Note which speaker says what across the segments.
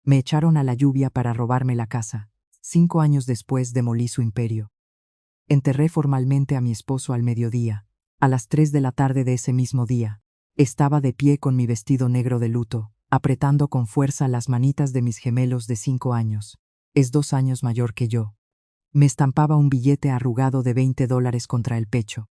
Speaker 1: Me echaron a la lluvia para robarme la casa. 5 años después demolí su imperio. Enterré formalmente a mi esposo al mediodía. A las 3 de la tarde de ese mismo día, estaba de pie con mi vestido negro de luto, apretando con fuerza las manitas de mis gemelos de 5 años. Es 2 años mayor que yo. Me estampaba un billete arrugado de $20 contra el pecho.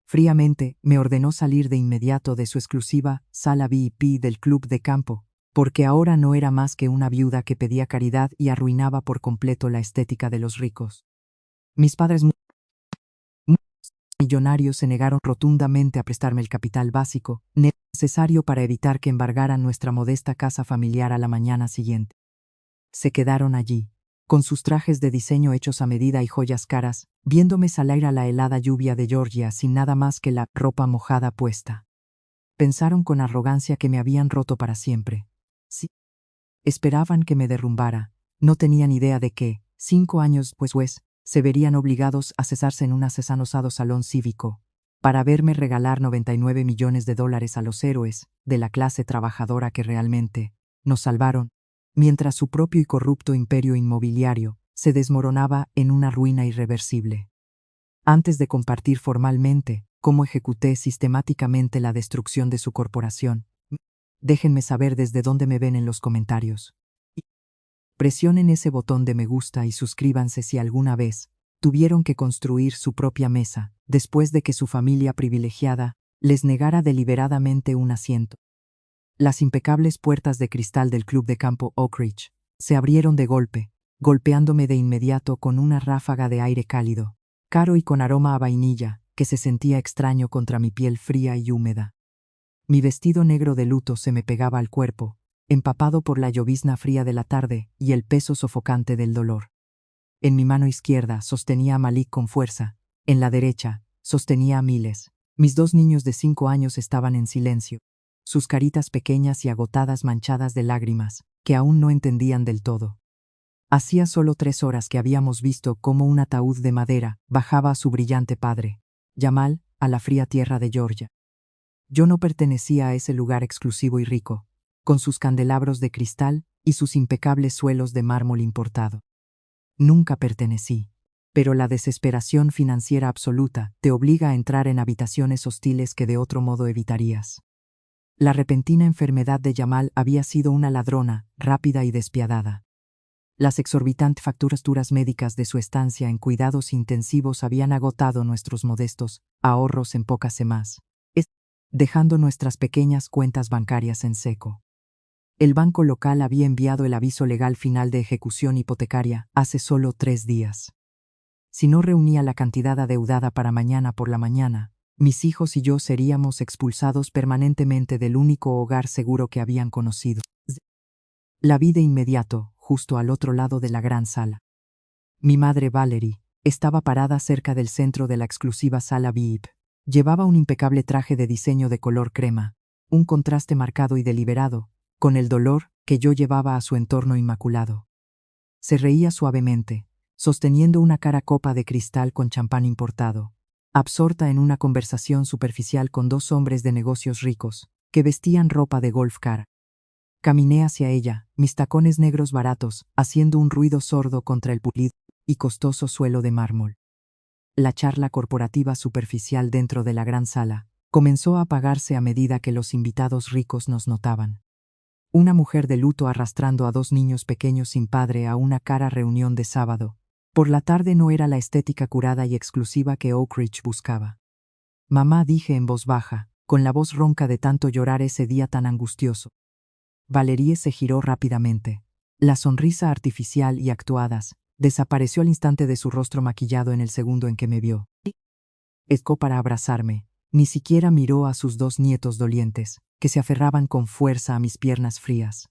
Speaker 1: Fríamente, me ordenó salir de inmediato de su exclusiva sala VIP del club de campo, porque ahora no era más que una viuda que pedía caridad y arruinaba por completo la estética de los ricos. Mis padres millonarios se negaron rotundamente a prestarme el capital básico necesario para evitar que embargaran nuestra modesta casa familiar a la mañana siguiente. Se quedaron allí, con sus trajes de diseño hechos a medida y joyas caras, viéndome salir a la helada lluvia de Georgia sin nada más que la ropa mojada puesta. Pensaron con arrogancia que me habían roto para siempre. Sí. Esperaban que me derrumbara. No tenían idea de que, 5 años después, se verían obligados a cesarse en un asesanosado salón cívico, para verme regalar $99 millones a los héroes de la clase trabajadora que realmente nos salvaron, mientras su propio y corrupto imperio inmobiliario se desmoronaba en una ruina irreversible. Antes de compartir formalmente cómo ejecuté sistemáticamente la destrucción de su corporación, déjenme saber desde dónde me ven en los comentarios. Presionen ese botón de me gusta y suscríbanse si alguna vez tuvieron que construir su propia mesa después de que su familia privilegiada les negara deliberadamente un asiento. Las impecables puertas de cristal del club de campo Oak Ridge se abrieron de golpe, golpeándome de inmediato con una ráfaga de aire cálido, caro y con aroma a vainilla, que se sentía extraño contra mi piel fría y húmeda. Mi vestido negro de luto se me pegaba al cuerpo, empapado por la llovizna fría de la tarde y el peso sofocante del dolor. En mi mano izquierda sostenía a Malik con fuerza, en la derecha sostenía a Miles. Mis 2 niños de 5 años estaban en silencio, sus caritas pequeñas y agotadas manchadas de lágrimas, que aún no entendían del todo. Hacía solo 3 horas que habíamos visto cómo un ataúd de madera bajaba a su brillante padre, Jamal, a la fría tierra de Georgia. Yo no pertenecía a ese lugar exclusivo y rico, con sus candelabros de cristal y sus impecables suelos de mármol importado. Nunca pertenecí, pero la desesperación financiera absoluta te obliga a entrar en habitaciones hostiles que de otro modo evitarías. La repentina enfermedad de Jamal había sido una ladrona, rápida y despiadada. Las exorbitantes facturas médicas de su estancia en cuidados intensivos habían agotado nuestros modestos ahorros en pocas semanas, dejando nuestras pequeñas cuentas bancarias en seco. El banco local había enviado el aviso legal final de ejecución hipotecaria hace solo 3 días. Si no reunía la cantidad adeudada para mañana por la mañana, mis hijos y yo seríamos expulsados permanentemente del único hogar seguro que habían conocido. La vi de inmediato, justo al otro lado de la gran sala. Mi madre Valerie estaba parada cerca del centro de la exclusiva sala VIP. Llevaba un impecable traje de diseño de color crema, un contraste marcado y deliberado, con el dolor que yo llevaba a su entorno inmaculado. Se reía suavemente, sosteniendo una cara copa de cristal con champán importado, absorta en una conversación superficial con 2 hombres de negocios ricos, que vestían ropa de golf cara. Caminé hacia ella, mis tacones negros baratos, haciendo un ruido sordo contra el pulido y costoso suelo de mármol. La charla corporativa superficial dentro de la gran sala comenzó a apagarse a medida que los invitados ricos nos notaban. Una mujer de luto arrastrando a 2 niños pequeños sin padre a una cara reunión de sábado. Por la tarde no era la estética curada y exclusiva que Oak Ridge buscaba. Mamá, dije en voz baja, con la voz ronca de tanto llorar ese día tan angustioso. Valerie se giró rápidamente. La sonrisa artificial y actuadas desapareció al instante de su rostro maquillado en el segundo en que me vio. Escó para abrazarme. Ni siquiera miró a sus 2 nietos dolientes, que se aferraban con fuerza a mis piernas frías,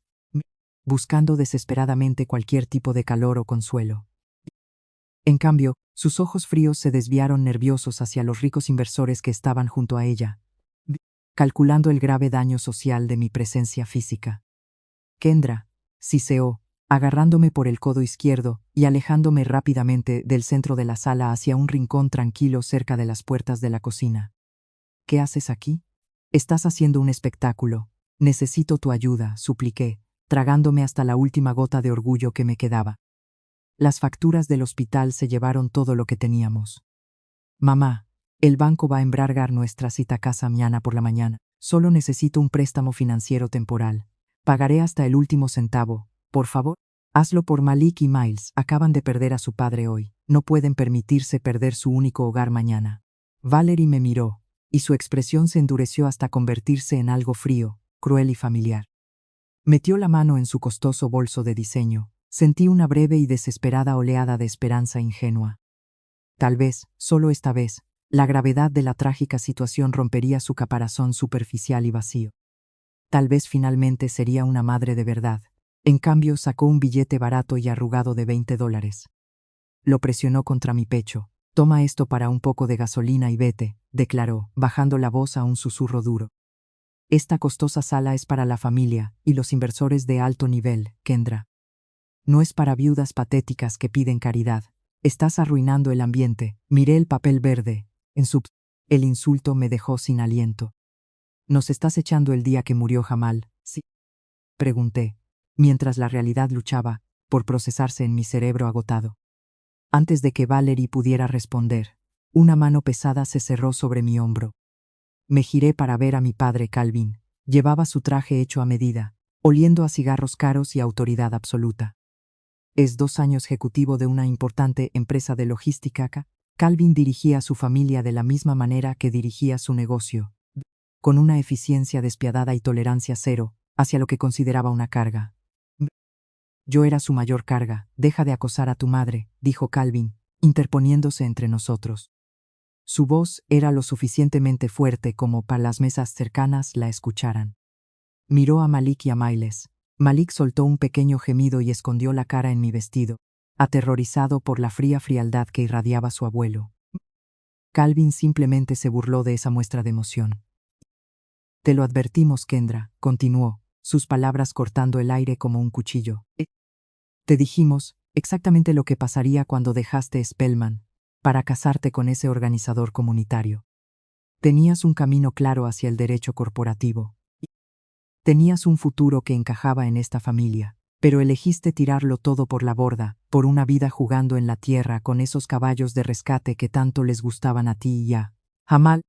Speaker 1: buscando desesperadamente cualquier tipo de calor o consuelo. En cambio, sus ojos fríos se desviaron nerviosos hacia los ricos inversores que estaban junto a ella, calculando el grave daño social de mi presencia física. Kendra, siseó, agarrándome por el codo izquierdo y alejándome rápidamente del centro de la sala hacia un rincón tranquilo cerca de las puertas de la cocina. ¿Qué haces aquí? Estás haciendo un espectáculo. Necesito tu ayuda, supliqué, tragándome hasta la última gota de orgullo que me quedaba. Las facturas del hospital se llevaron todo lo que teníamos. Mamá, el banco va a embargar nuestra cita casa mañana por la mañana. Solo necesito un préstamo financiero temporal. Pagaré hasta el último centavo. Por favor, hazlo por Malik y Miles. Acaban de perder a su padre hoy. No pueden permitirse perder su único hogar mañana. Valerie me miró, y su expresión se endureció hasta convertirse en algo frío, cruel y familiar. Metió la mano en su costoso bolso de diseño. Sentí una breve y desesperada oleada de esperanza ingenua. Tal vez, solo esta vez, la gravedad de la trágica situación rompería su caparazón superficial y vacío. Tal vez finalmente sería una madre de verdad. En cambio, sacó un billete barato y arrugado de $20. Lo presionó contra mi pecho. Toma esto para un poco de gasolina y vete, declaró, bajando la voz a un susurro duro. Esta costosa sala es para la familia y los inversores de alto nivel, Kendra. No es para viudas patéticas que piden caridad. Estás arruinando el ambiente. Miré el papel verde. El insulto me dejó sin aliento. ¿Nos estás echando el día que murió Jamal? Sí. Pregunté, mientras la realidad luchaba por procesarse en mi cerebro agotado. Antes de que Valerie pudiera responder, una mano pesada se cerró sobre mi hombro. Me giré para ver a mi padre Calvin. Llevaba su traje hecho a medida, oliendo a cigarros caros y autoridad absoluta. Es 2 años ejecutivo de una importante empresa de logística. Calvin dirigía a su familia de la misma manera que dirigía su negocio, con una eficiencia despiadada y tolerancia cero hacia lo que consideraba una carga. Yo era su mayor carga. Deja de acosar a tu madre, dijo Calvin, interponiéndose entre nosotros. Su voz era lo suficientemente fuerte como para las mesas cercanas la escucharan. Miró a Malik y a Miles. Malik soltó un pequeño gemido y escondió la cara en mi vestido, aterrorizado por la fría frialdad que irradiaba su abuelo. Calvin simplemente se burló de esa muestra de emoción. Te lo advertimos, Kendra, continuó, sus palabras cortando el aire como un cuchillo. Te dijimos exactamente lo que pasaría cuando dejaste Spellman para casarte con ese organizador comunitario. Tenías un camino claro hacia el derecho corporativo. Tenías un futuro que encajaba en esta familia, pero elegiste tirarlo todo por la borda, por una vida jugando en la tierra con esos caballos de rescate que tanto les gustaban a ti y a Jamal.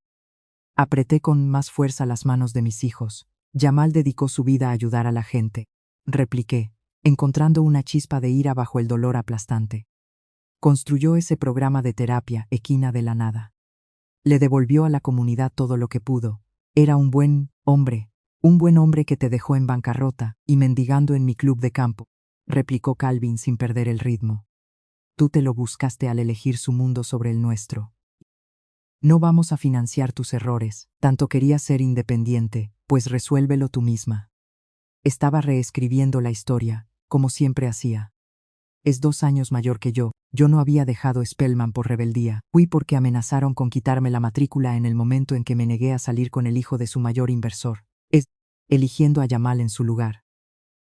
Speaker 1: Apreté con más fuerza las manos de mis hijos. Jamal dedicó su vida a ayudar a la gente, repliqué, encontrando una chispa de ira bajo el dolor aplastante. Construyó ese programa de terapia equina de la nada. Le devolvió a la comunidad todo lo que pudo. Era un buen hombre que te dejó en bancarrota y mendigando en mi club de campo, replicó Calvin sin perder el ritmo. Tú te lo buscaste al elegir su mundo sobre el nuestro. No vamos a financiar tus errores, tanto querías ser independiente, pues resuélvelo tú misma. Estaba reescribiendo la historia, como siempre hacía. Es 2 años mayor que yo no había dejado Spellman por rebeldía, fui porque amenazaron con quitarme la matrícula en el momento en que me negué a salir con el hijo de su mayor inversor, eligiendo a Jamal en su lugar.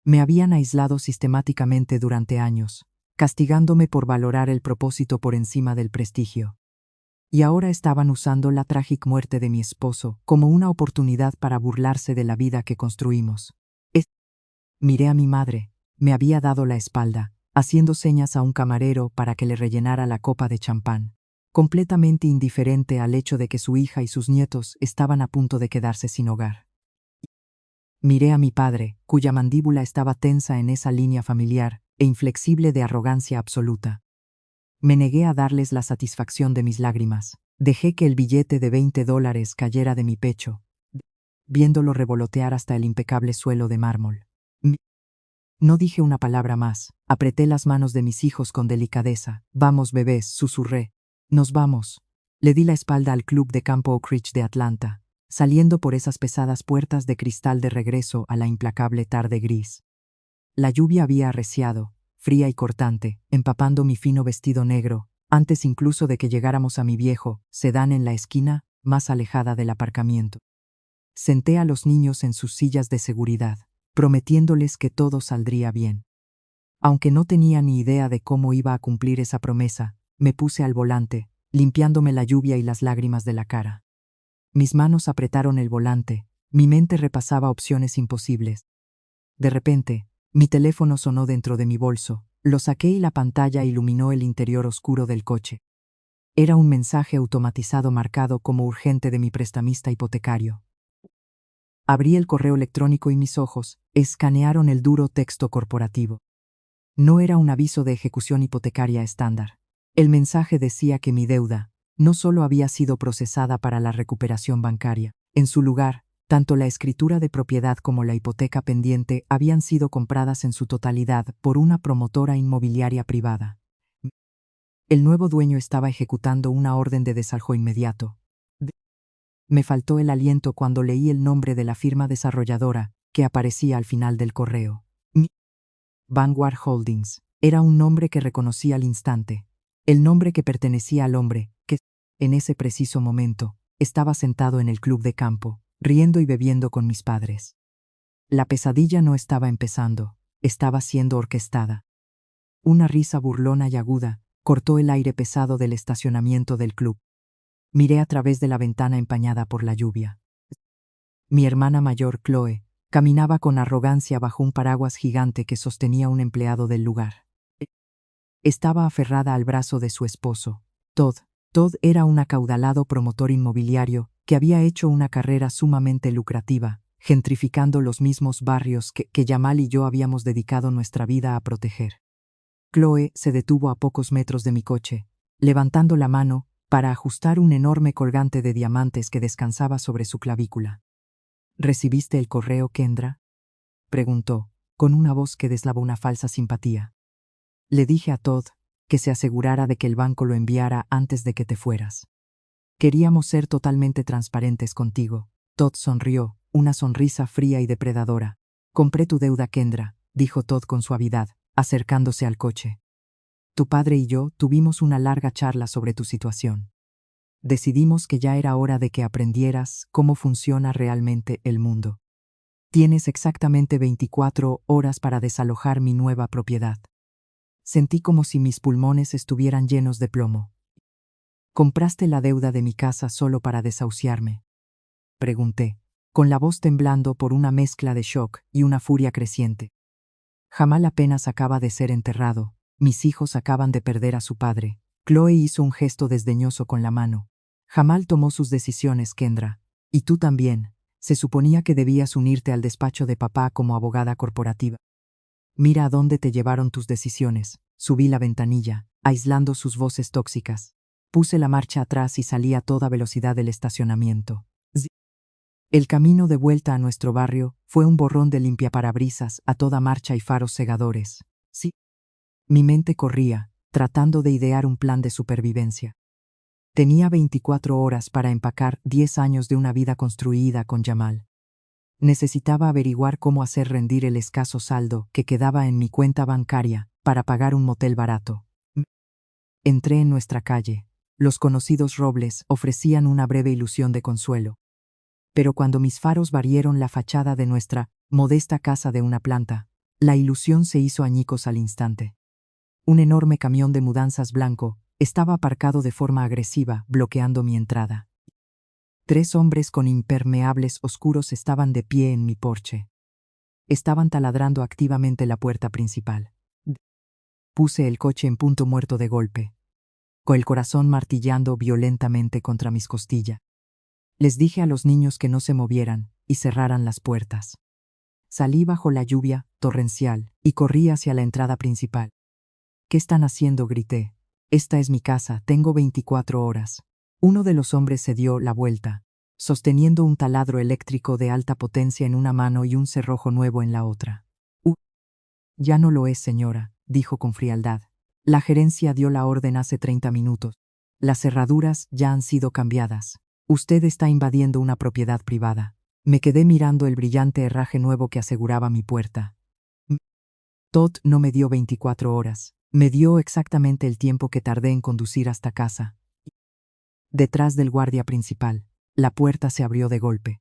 Speaker 1: Me habían aislado sistemáticamente durante años, castigándome por valorar el propósito por encima del prestigio. Y ahora estaban usando la trágica muerte de mi esposo como una oportunidad para burlarse de la vida que construimos. Miré a mi madre, me había dado la espalda, haciendo señas a un camarero para que le rellenara la copa de champán, completamente indiferente al hecho de que su hija y sus nietos estaban a punto de quedarse sin hogar. Miré a mi padre, cuya mandíbula estaba tensa en esa línea familiar e inflexible de arrogancia absoluta. Me negué a darles la satisfacción de mis lágrimas. Dejé que el billete de $20 cayera de mi pecho, viéndolo revolotear hasta el impecable suelo de mármol. No dije una palabra más. Apreté las manos de mis hijos con delicadeza. Vamos, bebés, susurré. Nos vamos. Le di la espalda al club de campo Oak Ridge de Atlanta, saliendo por esas pesadas puertas de cristal de regreso a la implacable tarde gris. La lluvia había arreciado, fría y cortante, empapando mi fino vestido negro, antes incluso de que llegáramos a mi viejo sedán en la esquina, más alejada del aparcamiento. Senté a los niños en sus sillas de seguridad, prometiéndoles que todo saldría bien. Aunque no tenía ni idea de cómo iba a cumplir esa promesa, me puse al volante, limpiándome la lluvia y las lágrimas de la cara. Mis manos apretaron el volante, mi mente repasaba opciones imposibles. De repente, Mi teléfono sonó dentro de mi bolso, lo saqué y la pantalla iluminó el interior oscuro del coche. Era un mensaje automatizado marcado como urgente de mi prestamista hipotecario. Abrí el correo electrónico y mis ojos escanearon el duro texto corporativo. No era un aviso de ejecución hipotecaria estándar. El mensaje decía que mi deuda no solo había sido procesada para la recuperación bancaria. En su lugar, tanto la escritura de propiedad como la hipoteca pendiente habían sido compradas en su totalidad por una promotora inmobiliaria privada. El nuevo dueño estaba ejecutando una orden de desalojo inmediato. Me faltó el aliento cuando leí el nombre de la firma desarrolladora que aparecía al final del correo. Vanguard Holdings. Era un nombre que reconocí al instante. El nombre que pertenecía al hombre que, en ese preciso momento, estaba sentado en el club de campo, riendo y bebiendo con mis padres. La pesadilla no estaba empezando, estaba siendo orquestada. Una risa burlona y aguda cortó el aire pesado del estacionamiento del club. Miré a través de la ventana empañada por la lluvia. Mi hermana mayor, Chloe, caminaba con arrogancia bajo un paraguas gigante que sostenía un empleado del lugar. Estaba aferrada al brazo de su esposo, Todd. Todd era un acaudalado promotor inmobiliario que había hecho una carrera sumamente lucrativa, gentrificando los mismos barrios que Jamal y yo habíamos dedicado nuestra vida a proteger. Chloe se detuvo a pocos metros de mi coche, levantando la mano para ajustar un enorme colgante de diamantes que descansaba sobre su clavícula. ¿Recibiste el correo, Kendra?, preguntó, con una voz que deslabó una falsa simpatía. Le dije a Todd que se asegurara de que el banco lo enviara antes de que te fueras. Queríamos ser totalmente transparentes contigo. Todd sonrió, una sonrisa fría y depredadora. Compré tu deuda, Kendra, dijo Todd con suavidad, acercándose al coche. Tu padre y yo tuvimos una larga charla sobre tu situación. Decidimos que ya era hora de que aprendieras cómo funciona realmente el mundo. Tienes exactamente 24 horas para desalojar mi nueva propiedad. Sentí como si mis pulmones estuvieran llenos de plomo. ¿Compraste la deuda de mi casa solo para desahuciarme?, pregunté, con la voz temblando por una mezcla de shock y una furia creciente. Jamal apenas acaba de ser enterrado, mis hijos acaban de perder a su padre. Chloe hizo un gesto desdeñoso con la mano. Jamal tomó sus decisiones, Kendra. Y tú también. Se suponía que debías unirte al despacho de papá como abogada corporativa. Mira a dónde te llevaron tus decisiones. Subí la ventanilla, aislando sus voces tóxicas. Puse la marcha atrás y salí a toda velocidad del estacionamiento. El camino de vuelta a nuestro barrio fue un borrón de limpiaparabrisas a toda marcha y faros cegadores. Sí. Mi mente corría, tratando de idear un plan de supervivencia. Tenía 24 horas para empacar 10 años de una vida construida con Jamal. Necesitaba averiguar cómo hacer rendir el escaso saldo que quedaba en mi cuenta bancaria para pagar un motel barato. Entré en nuestra calle. Los conocidos robles ofrecían una breve ilusión de consuelo. Pero cuando mis faros barrieron la fachada de nuestra modesta casa de una planta, la ilusión se hizo añicos al instante. Un enorme camión de mudanzas blanco estaba aparcado de forma agresiva, bloqueando mi entrada. 3 hombres con impermeables oscuros estaban de pie en mi porche. Estaban taladrando activamente la puerta principal. Puse el coche en punto muerto de golpe, con el corazón martillando violentamente contra mis costillas. Les dije a los niños que no se movieran y cerraran las puertas. Salí bajo la lluvia torrencial y corrí hacia la entrada principal. ¿Qué están haciendo?, grité. Esta es mi casa, tengo 24 horas. Uno de los hombres se dio la vuelta, sosteniendo un taladro eléctrico de alta potencia en una mano y un cerrojo nuevo en la otra. Ya no lo es, señora, dijo con frialdad. La gerencia dio la orden hace 30 minutos. Las cerraduras ya han sido cambiadas. Usted está invadiendo una propiedad privada. Me quedé mirando el brillante herraje nuevo que aseguraba mi puerta. Todd no me dio 24 horas. Me dio exactamente el tiempo que tardé en conducir hasta casa. Detrás del guardia principal, la puerta se abrió de golpe.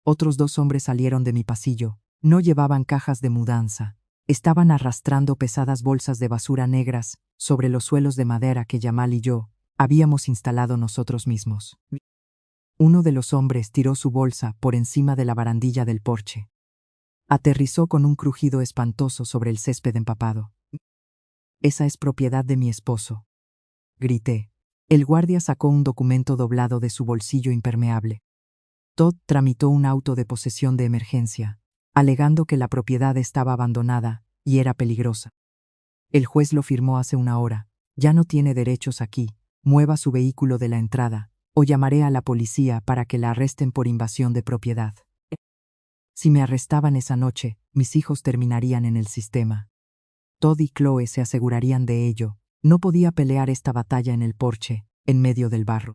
Speaker 1: Otros 2 hombres salieron de mi pasillo. No llevaban cajas de mudanza. Estaban arrastrando pesadas bolsas de basura negras sobre los suelos de madera que Jamal y yo habíamos instalado nosotros mismos. Uno de los hombres tiró su bolsa por encima de la barandilla del porche. Aterrizó con un crujido espantoso sobre el césped empapado. «Esa es propiedad de mi esposo», grité. El guardia sacó un documento doblado de su bolsillo impermeable. Todd tramitó un auto de posesión de emergencia, alegando que la propiedad estaba abandonada y era peligrosa. El juez lo firmó hace una hora. Ya no tiene derechos aquí. Mueva su vehículo de la entrada, o llamaré a la policía para que la arresten por invasión de propiedad. Si me arrestaban esa noche, mis hijos terminarían en el sistema. Todd y Chloe se asegurarían de ello. No podía pelear esta batalla en el porche, en medio del barro.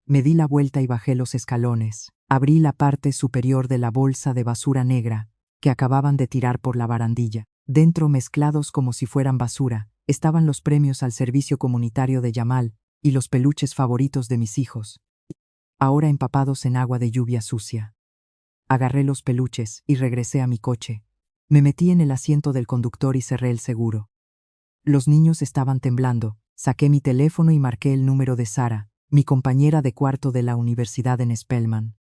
Speaker 1: Me di la vuelta y bajé los escalones. Abrí la parte superior de la bolsa de basura negra que acababan de tirar por la barandilla. Dentro, mezclados como si fueran basura, estaban los premios al servicio comunitario de Jamal y los peluches favoritos de mis hijos, ahora empapados en agua de lluvia sucia. Agarré los peluches y regresé a mi coche. Me metí en el asiento del conductor y cerré el seguro. Los niños estaban temblando. Saqué mi teléfono y marqué el número de Sara, mi compañera de cuarto de la universidad en Spelman.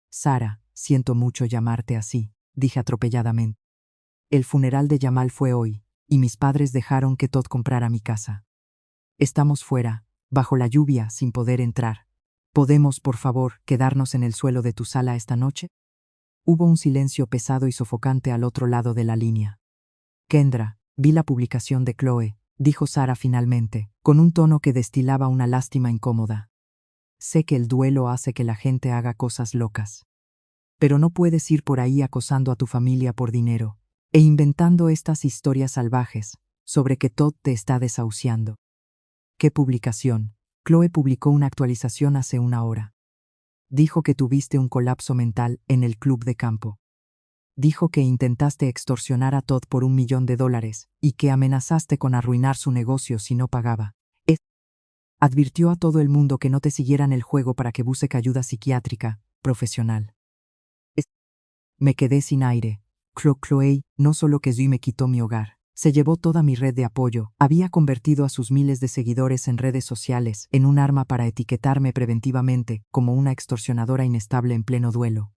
Speaker 1: «Sara, siento mucho llamarte así», dije atropelladamente. El funeral de Jamal fue hoy, y mis padres dejaron que Todd comprara mi casa. Estamos fuera, bajo la lluvia, sin poder entrar. ¿Podemos, por favor, quedarnos en el suelo de tu sala esta noche? Hubo un silencio pesado y sofocante al otro lado de la línea. «Kendra, vi la publicación de Chloe», dijo Sara finalmente, con un tono que destilaba una lástima incómoda. «Sé que el duelo hace que la gente haga cosas locas. Pero no puedes ir por ahí acosando a tu familia por dinero e inventando estas historias salvajes sobre que Todd te está desahuciando». «¿Qué publicación?» Chloe publicó una actualización hace una hora. Dijo que tuviste un colapso mental en el club de campo. Dijo que intentaste extorsionar a Todd por $1 millón y que amenazaste con arruinar su negocio si no pagaba. Advirtió a todo el mundo que no te siguieran el juego para que busque ayuda psiquiátrica profesional. Me quedé sin aire. Chloe no solo que me quitó mi hogar, se llevó toda mi red de apoyo, había convertido a sus miles de seguidores en redes sociales en un arma para etiquetarme preventivamente como una extorsionadora inestable en pleno duelo.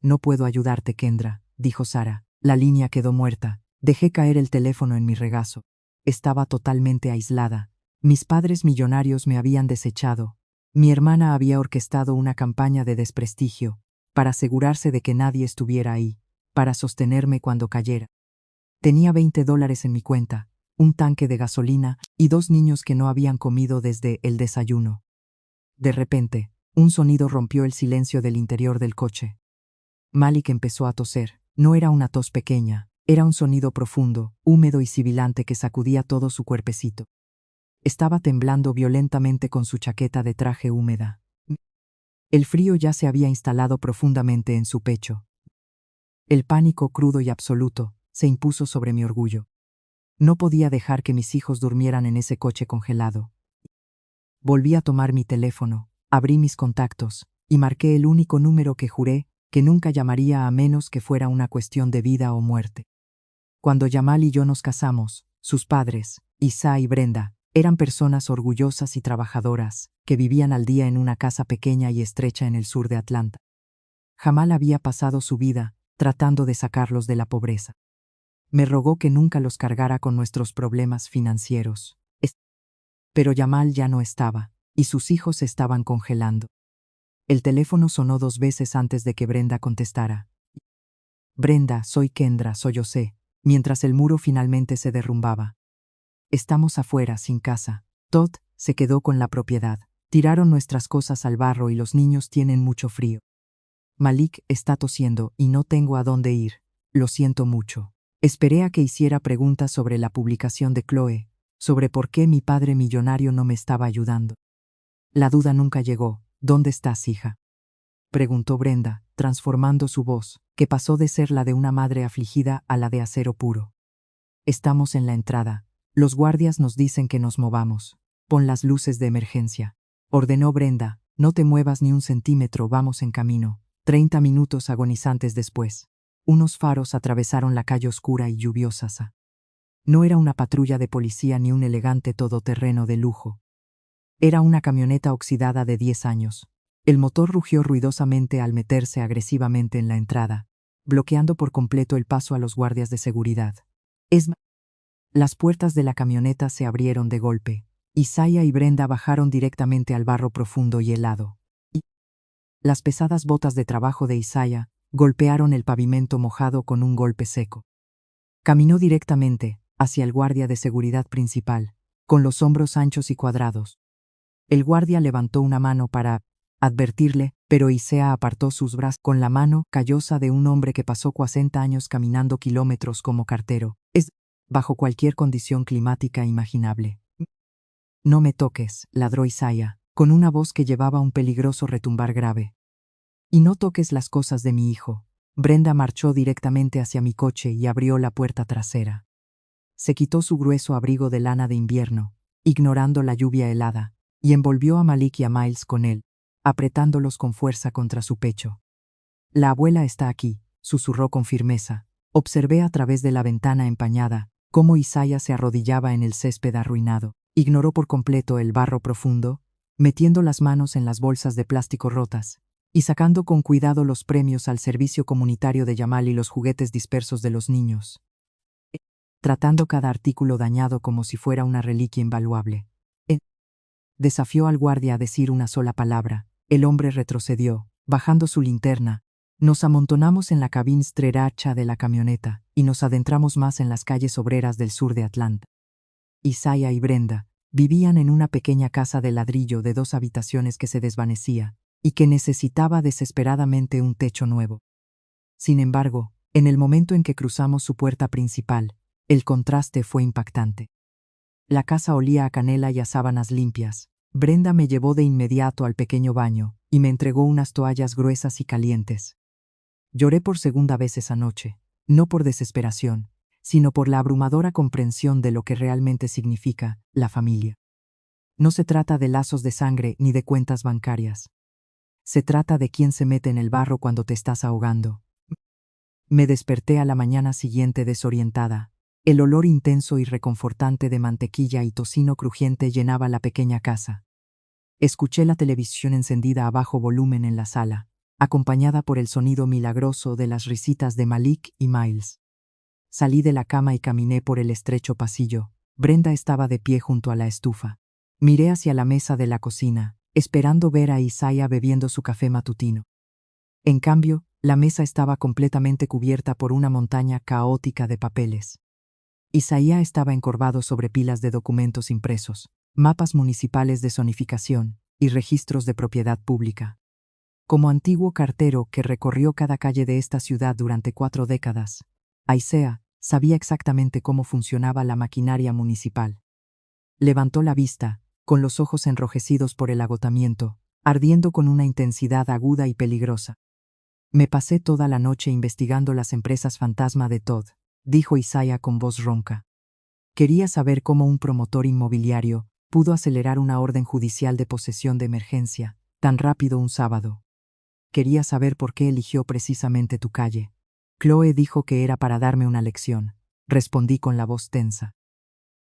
Speaker 1: «No puedo ayudarte, Kendra», dijo Sara. La línea quedó muerta. Dejé caer el teléfono en mi regazo. Estaba totalmente aislada. Mis padres millonarios me habían desechado. Mi hermana había orquestado una campaña de desprestigio para asegurarse de que nadie estuviera ahí, para sostenerme cuando cayera. Tenía $20 en mi cuenta, un tanque de gasolina y 2 niños que no habían comido desde el desayuno. De repente, un sonido rompió el silencio del interior del coche. Malik empezó a toser. No era una tos pequeña, era un sonido profundo, húmedo y sibilante que sacudía todo su cuerpecito. Estaba temblando violentamente con su chaqueta de traje húmeda. El frío ya se había instalado profundamente en su pecho. El pánico crudo y absoluto se impuso sobre mi orgullo. No podía dejar que mis hijos durmieran en ese coche congelado. Volví a tomar mi teléfono, abrí mis contactos y marqué el único número que juré que nunca llamaría a menos que fuera una cuestión de vida o muerte. Cuando Jamal y yo nos casamos, sus padres, Isa y Brenda, eran personas orgullosas y trabajadoras, que vivían al día en una casa pequeña y estrecha en el sur de Atlanta. Jamal había pasado su vida tratando de sacarlos de la pobreza. Me rogó que nunca los cargara con nuestros problemas financieros. Pero Jamal ya no estaba, y sus hijos se estaban congelando. El teléfono sonó 2 veces antes de que Brenda contestara. «Brenda, soy Kendra», sollocé, mientras el muro finalmente se derrumbaba. «Estamos afuera, sin casa. Todd se quedó con la propiedad. Tiraron nuestras cosas al barro y los niños tienen mucho frío. Malik está tosiendo y no tengo a dónde ir. Lo siento mucho». Esperé a que hiciera preguntas sobre la publicación de Chloe, sobre por qué mi padre millonario no me estaba ayudando. La duda nunca llegó. «¿Dónde estás, hija?», preguntó Brenda, transformando su voz, que pasó de ser la de una madre afligida a la de acero puro. «Estamos en la entrada. Los guardias nos dicen que nos movamos. Pon las luces de emergencia», ordenó Brenda. «No te muevas ni un centímetro, vamos en camino». 30 minutos agonizantes después, unos faros atravesaron la calle oscura y lluviosa. No era una patrulla de policía ni un elegante todoterreno de lujo. Era una camioneta oxidada de 10 años. El motor rugió ruidosamente al meterse agresivamente en la entrada. bloqueando por completo el paso a los guardias de seguridad. Las puertas de la camioneta se abrieron de golpe. Isaiah y Brenda bajaron directamente al barro profundo y helado. Y las pesadas botas de trabajo de Isaiah golpearon el pavimento mojado con un golpe seco. Caminó directamente hacia el guardia de seguridad principal, con los hombros anchos y cuadrados. El guardia levantó una mano para advertirle, pero Isaiah apartó sus brazos con la mano callosa de un hombre que pasó 40 años caminando kilómetros como cartero, bajo cualquier condición climática imaginable. «No me toques», ladró Isaiah, con una voz que llevaba un peligroso retumbar grave. «Y no toques las cosas de mi hijo». Brenda marchó directamente hacia mi coche y abrió la puerta trasera. Se quitó su grueso abrigo de lana de invierno, ignorando la lluvia helada, y envolvió a Malik y a Miles con él, apretándolos con fuerza contra su pecho. «La abuela está aquí», susurró con firmeza. Observé a través de la ventana empañada cómo Isaiah se arrodillaba en el césped arruinado. Ignoró por completo el barro profundo, metiendo las manos en las bolsas de plástico rotas y sacando con cuidado los premios al servicio comunitario de Jamal y los juguetes dispersos de los niños, tratando cada artículo dañado como si fuera una reliquia invaluable. Desafió al guardia a decir una sola palabra. El hombre retrocedió, bajando su linterna. Nos amontonamos en la cabina estrecha de la camioneta y nos adentramos más en las calles obreras del sur de Atlanta. Isaiah y Brenda vivían en una pequeña casa de ladrillo de 2 habitaciones que se desvanecía y que necesitaba desesperadamente un techo nuevo. Sin embargo, en el momento en que cruzamos su puerta principal, el contraste fue impactante. La casa olía a canela y a sábanas limpias. Brenda me llevó de inmediato al pequeño baño y me entregó unas toallas gruesas y calientes. Lloré por segunda vez esa noche, no por desesperación, sino por la abrumadora comprensión de lo que realmente significa la familia. No se trata de lazos de sangre ni de cuentas bancarias. Se trata de quién se mete en el barro cuando te estás ahogando. Me desperté a la mañana siguiente desorientada. El olor intenso y reconfortante de mantequilla y tocino crujiente llenaba la pequeña casa. Escuché la televisión encendida a bajo volumen en la sala, acompañada por el sonido milagroso de las risitas de Malik y Miles. Salí de la cama y caminé por el estrecho pasillo. Brenda estaba de pie junto a la estufa. Miré hacia la mesa de la cocina, esperando ver a Isaiah bebiendo su café matutino. En cambio, la mesa estaba completamente cubierta por una montaña caótica de papeles. Isaiah estaba encorvado sobre pilas de documentos impresos, mapas municipales de zonificación y registros de propiedad pública. Como antiguo cartero que recorrió cada calle de esta ciudad durante 4 décadas, Isaiah sabía exactamente cómo funcionaba la maquinaria municipal. Levantó la vista, con los ojos enrojecidos por el agotamiento, ardiendo con una intensidad aguda y peligrosa. «Me pasé toda la noche investigando las empresas fantasma de Todd», dijo Isaiah con voz ronca. Quería saber cómo un promotor inmobiliario pudo acelerar una orden judicial de posesión de emergencia tan rápido un sábado. Quería saber por qué eligió precisamente tu calle. Chloe dijo que era para darme una lección, respondí con la voz tensa.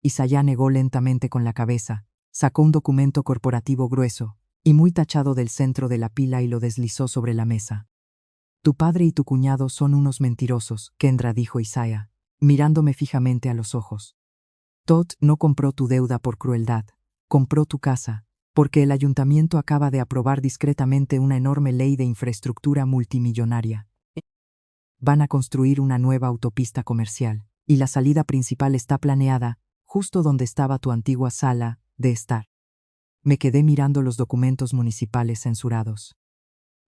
Speaker 1: Isaiah negó lentamente con la cabeza, sacó un documento corporativo grueso y muy tachado del centro de la pila y lo deslizó sobre la mesa. «Tu padre y tu cuñado son unos mentirosos», Kendra dijo Isaiah, mirándome fijamente a los ojos. «Todd no compró tu deuda por crueldad, compró tu casa, porque el ayuntamiento acaba de aprobar discretamente una enorme ley de infraestructura multimillonaria. Van a construir una nueva autopista comercial, y la salida principal está planeada justo donde estaba tu antigua sala de estar». Me quedé mirando los documentos municipales censurados.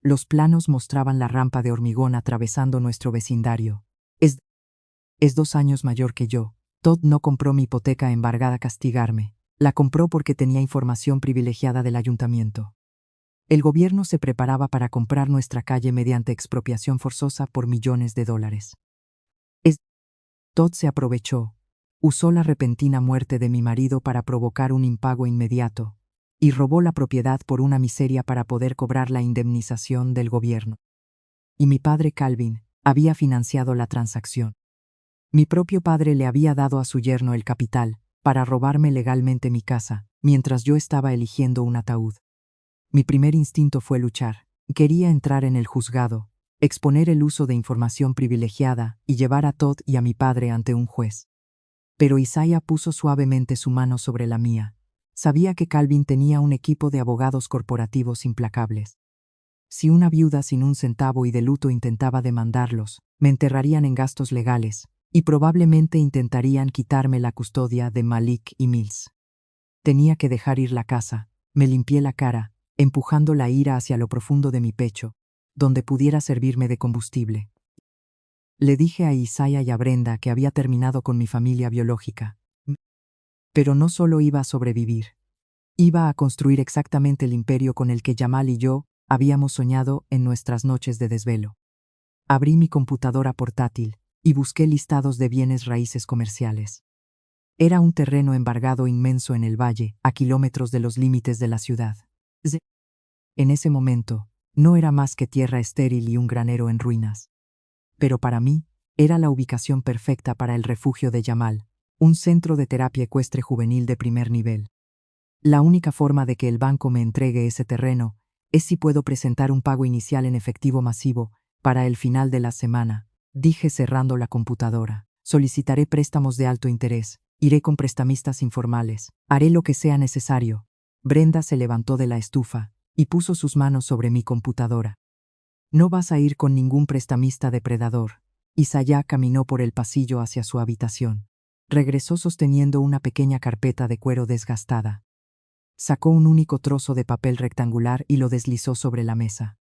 Speaker 1: Los planos mostraban la rampa de hormigón atravesando nuestro vecindario. Es 2 años mayor que yo. Todd no compró mi hipoteca embargada a castigarme. La compró porque tenía información privilegiada del ayuntamiento. El gobierno se preparaba para comprar nuestra calle mediante expropiación forzosa por millones de dólares. Todd se aprovechó. Usó la repentina muerte de mi marido para provocar un impago inmediato y robó la propiedad por una miseria para poder cobrar la indemnización del gobierno. Y mi padre Calvin había financiado la transacción. Mi propio padre le había dado a su yerno el capital para robarme legalmente mi casa, mientras yo estaba eligiendo un ataúd. Mi primer instinto fue luchar. Quería entrar en el juzgado, exponer el uso de información privilegiada y llevar a Todd y a mi padre ante un juez. Pero Isaiah puso suavemente su mano sobre la mía. Sabía que Calvin tenía un equipo de abogados corporativos implacables. Si una viuda sin un centavo y de luto intentaba demandarlos, me enterrarían en gastos legales, y probablemente intentarían quitarme la custodia de Malik y Mills. Tenía que dejar ir la casa. Me limpié la cara, empujando la ira hacia lo profundo de mi pecho, donde pudiera servirme de combustible. Le dije a Isaiah y a Brenda que había terminado con mi familia biológica. Pero no solo iba a sobrevivir. Iba a construir exactamente el imperio con el que Jamal y yo habíamos soñado en nuestras noches de desvelo. Abrí mi computadora portátil y busqué listados de bienes raíces comerciales. Era un terreno embargado inmenso en el valle, a kilómetros de los límites de la ciudad. En ese momento, no era más que tierra estéril y un granero en ruinas. Pero para mí, era la ubicación perfecta para el refugio de Jamal, un centro de terapia ecuestre juvenil de primer nivel. La única forma de que el banco me entregue ese terreno es si puedo presentar un pago inicial en efectivo masivo para el final de la semana, dije cerrando la computadora. Solicitaré préstamos de alto interés, iré con prestamistas informales, haré lo que sea necesario. Brenda se levantó de la estufa y puso sus manos sobre mi computadora. No vas a ir con ningún prestamista depredador. Isaiah caminó por el pasillo hacia su habitación. Regresó sosteniendo una pequeña carpeta de cuero desgastada. Sacó un único trozo de papel rectangular y lo deslizó sobre la mesa.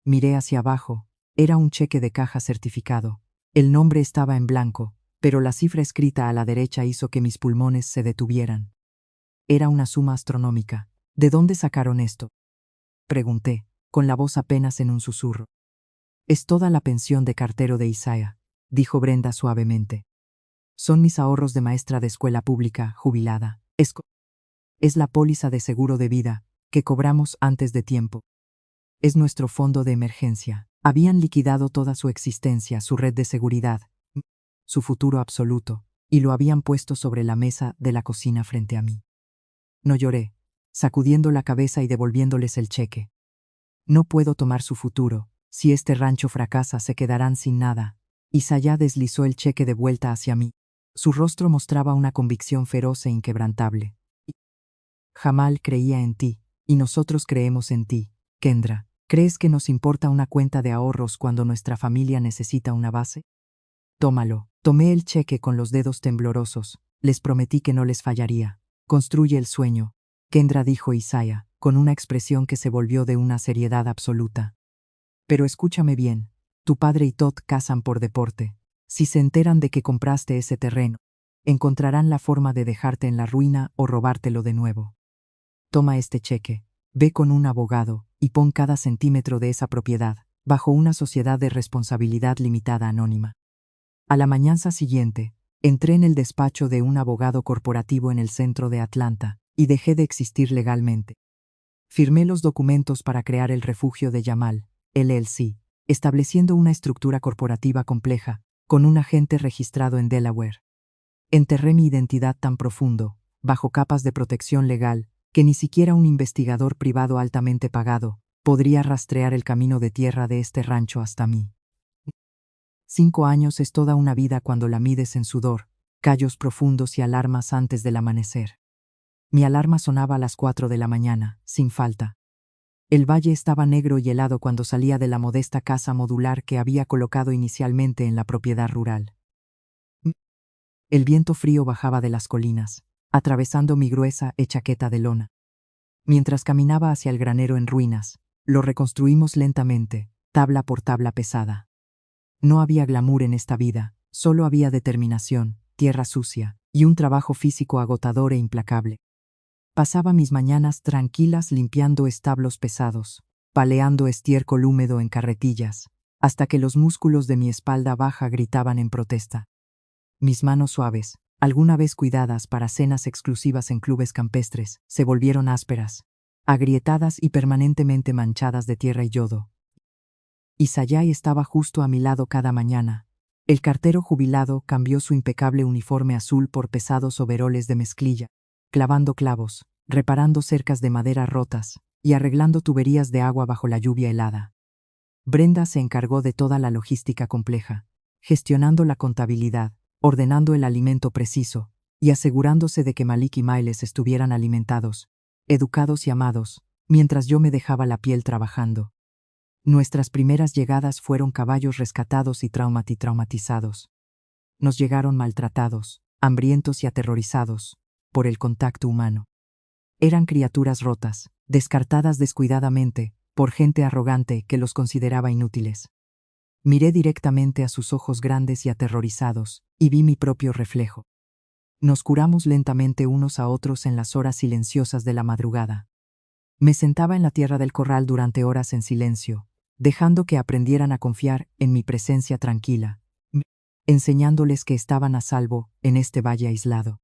Speaker 1: Miré hacia abajo. Era un cheque de caja certificado. El nombre estaba en blanco, pero la cifra escrita a la derecha hizo que mis pulmones se detuvieran. Era una suma astronómica. ¿De dónde sacaron esto?, pregunté, con la voz apenas en un susurro. Es toda la pensión de cartero de Isaiah, dijo Brenda suavemente. Son mis ahorros de maestra de escuela pública, jubilada. Es la póliza de seguro de vida, que cobramos antes de tiempo. Es nuestro fondo de emergencia. Habían liquidado toda su existencia, su red de seguridad, su futuro absoluto, y lo habían puesto sobre la mesa de la cocina frente a mí. No lloré, sacudiendo la cabeza y devolviéndoles el cheque. No puedo tomar su futuro. Si este rancho fracasa, se quedarán sin nada. Isaiah deslizó el cheque de vuelta hacia mí. Su rostro mostraba una convicción feroz e inquebrantable. Jamal creía en ti, y nosotros creemos en ti, Kendra. ¿Crees que nos importa una cuenta de ahorros cuando nuestra familia necesita una base? Tómalo. Tomé el cheque con los dedos temblorosos. Les prometí que no les fallaría. Construye el sueño, Kendra, dijo Isaiah, con una expresión que se volvió de una seriedad absoluta. Pero escúchame bien, tu padre y Todd cazan por deporte. Si se enteran de que compraste ese terreno, encontrarán la forma de dejarte en la ruina o robártelo de nuevo. Toma este cheque, ve con un abogado y pon cada centímetro de esa propiedad bajo una sociedad de responsabilidad limitada anónima. A la mañana siguiente, entré en el despacho de un abogado corporativo en el centro de Atlanta y dejé de existir legalmente. Firmé los documentos para crear el refugio de Jamal, LLC, estableciendo una estructura corporativa compleja, con un agente registrado en Delaware. Enterré mi identidad tan profundo, bajo capas de protección legal, que ni siquiera un investigador privado altamente pagado podría rastrear el camino de tierra de este rancho hasta mí. 5 años es toda una vida cuando la mides en sudor, callos profundos y alarmas antes del amanecer. Mi alarma sonaba a las 4 de la mañana, sin falta. El valle estaba negro y helado cuando salía de la modesta casa modular que había colocado inicialmente en la propiedad rural. El viento frío bajaba de las colinas, atravesando mi gruesa chaqueta de lona. Mientras caminaba hacia el granero en ruinas, lo reconstruimos lentamente, tabla por tabla pesada. No había glamour en esta vida, solo había determinación, tierra sucia, y un trabajo físico agotador e implacable. Pasaba mis mañanas tranquilas limpiando establos pesados, paleando estiércol húmedo en carretillas, hasta que los músculos de mi espalda baja gritaban en protesta. Mis manos suaves, alguna vez cuidadas para cenas exclusivas en clubes campestres, se volvieron ásperas, agrietadas y permanentemente manchadas de tierra y yodo. Isaiah estaba justo a mi lado cada mañana. El cartero jubilado cambió su impecable uniforme azul por pesados overoles de mezclilla, clavando clavos, reparando cercas de madera rotas y arreglando tuberías de agua bajo la lluvia helada. Brenda se encargó de toda la logística compleja, gestionando la contabilidad, ordenando el alimento preciso y asegurándose de que Malik y Miles estuvieran alimentados, educados y amados, mientras yo me dejaba la piel trabajando. Nuestras primeras llegadas fueron caballos rescatados y traumatizados. Nos llegaron maltratados, hambrientos y aterrorizados por el contacto humano. Eran criaturas rotas, descartadas descuidadamente por gente arrogante que los consideraba inútiles. Miré directamente a sus ojos grandes y aterrorizados, y vi mi propio reflejo. Nos curamos lentamente unos a otros en las horas silenciosas de la madrugada. Me sentaba en la tierra del corral durante horas en silencio, dejando que aprendieran a confiar en mi presencia tranquila, enseñándoles que estaban a salvo en este valle aislado.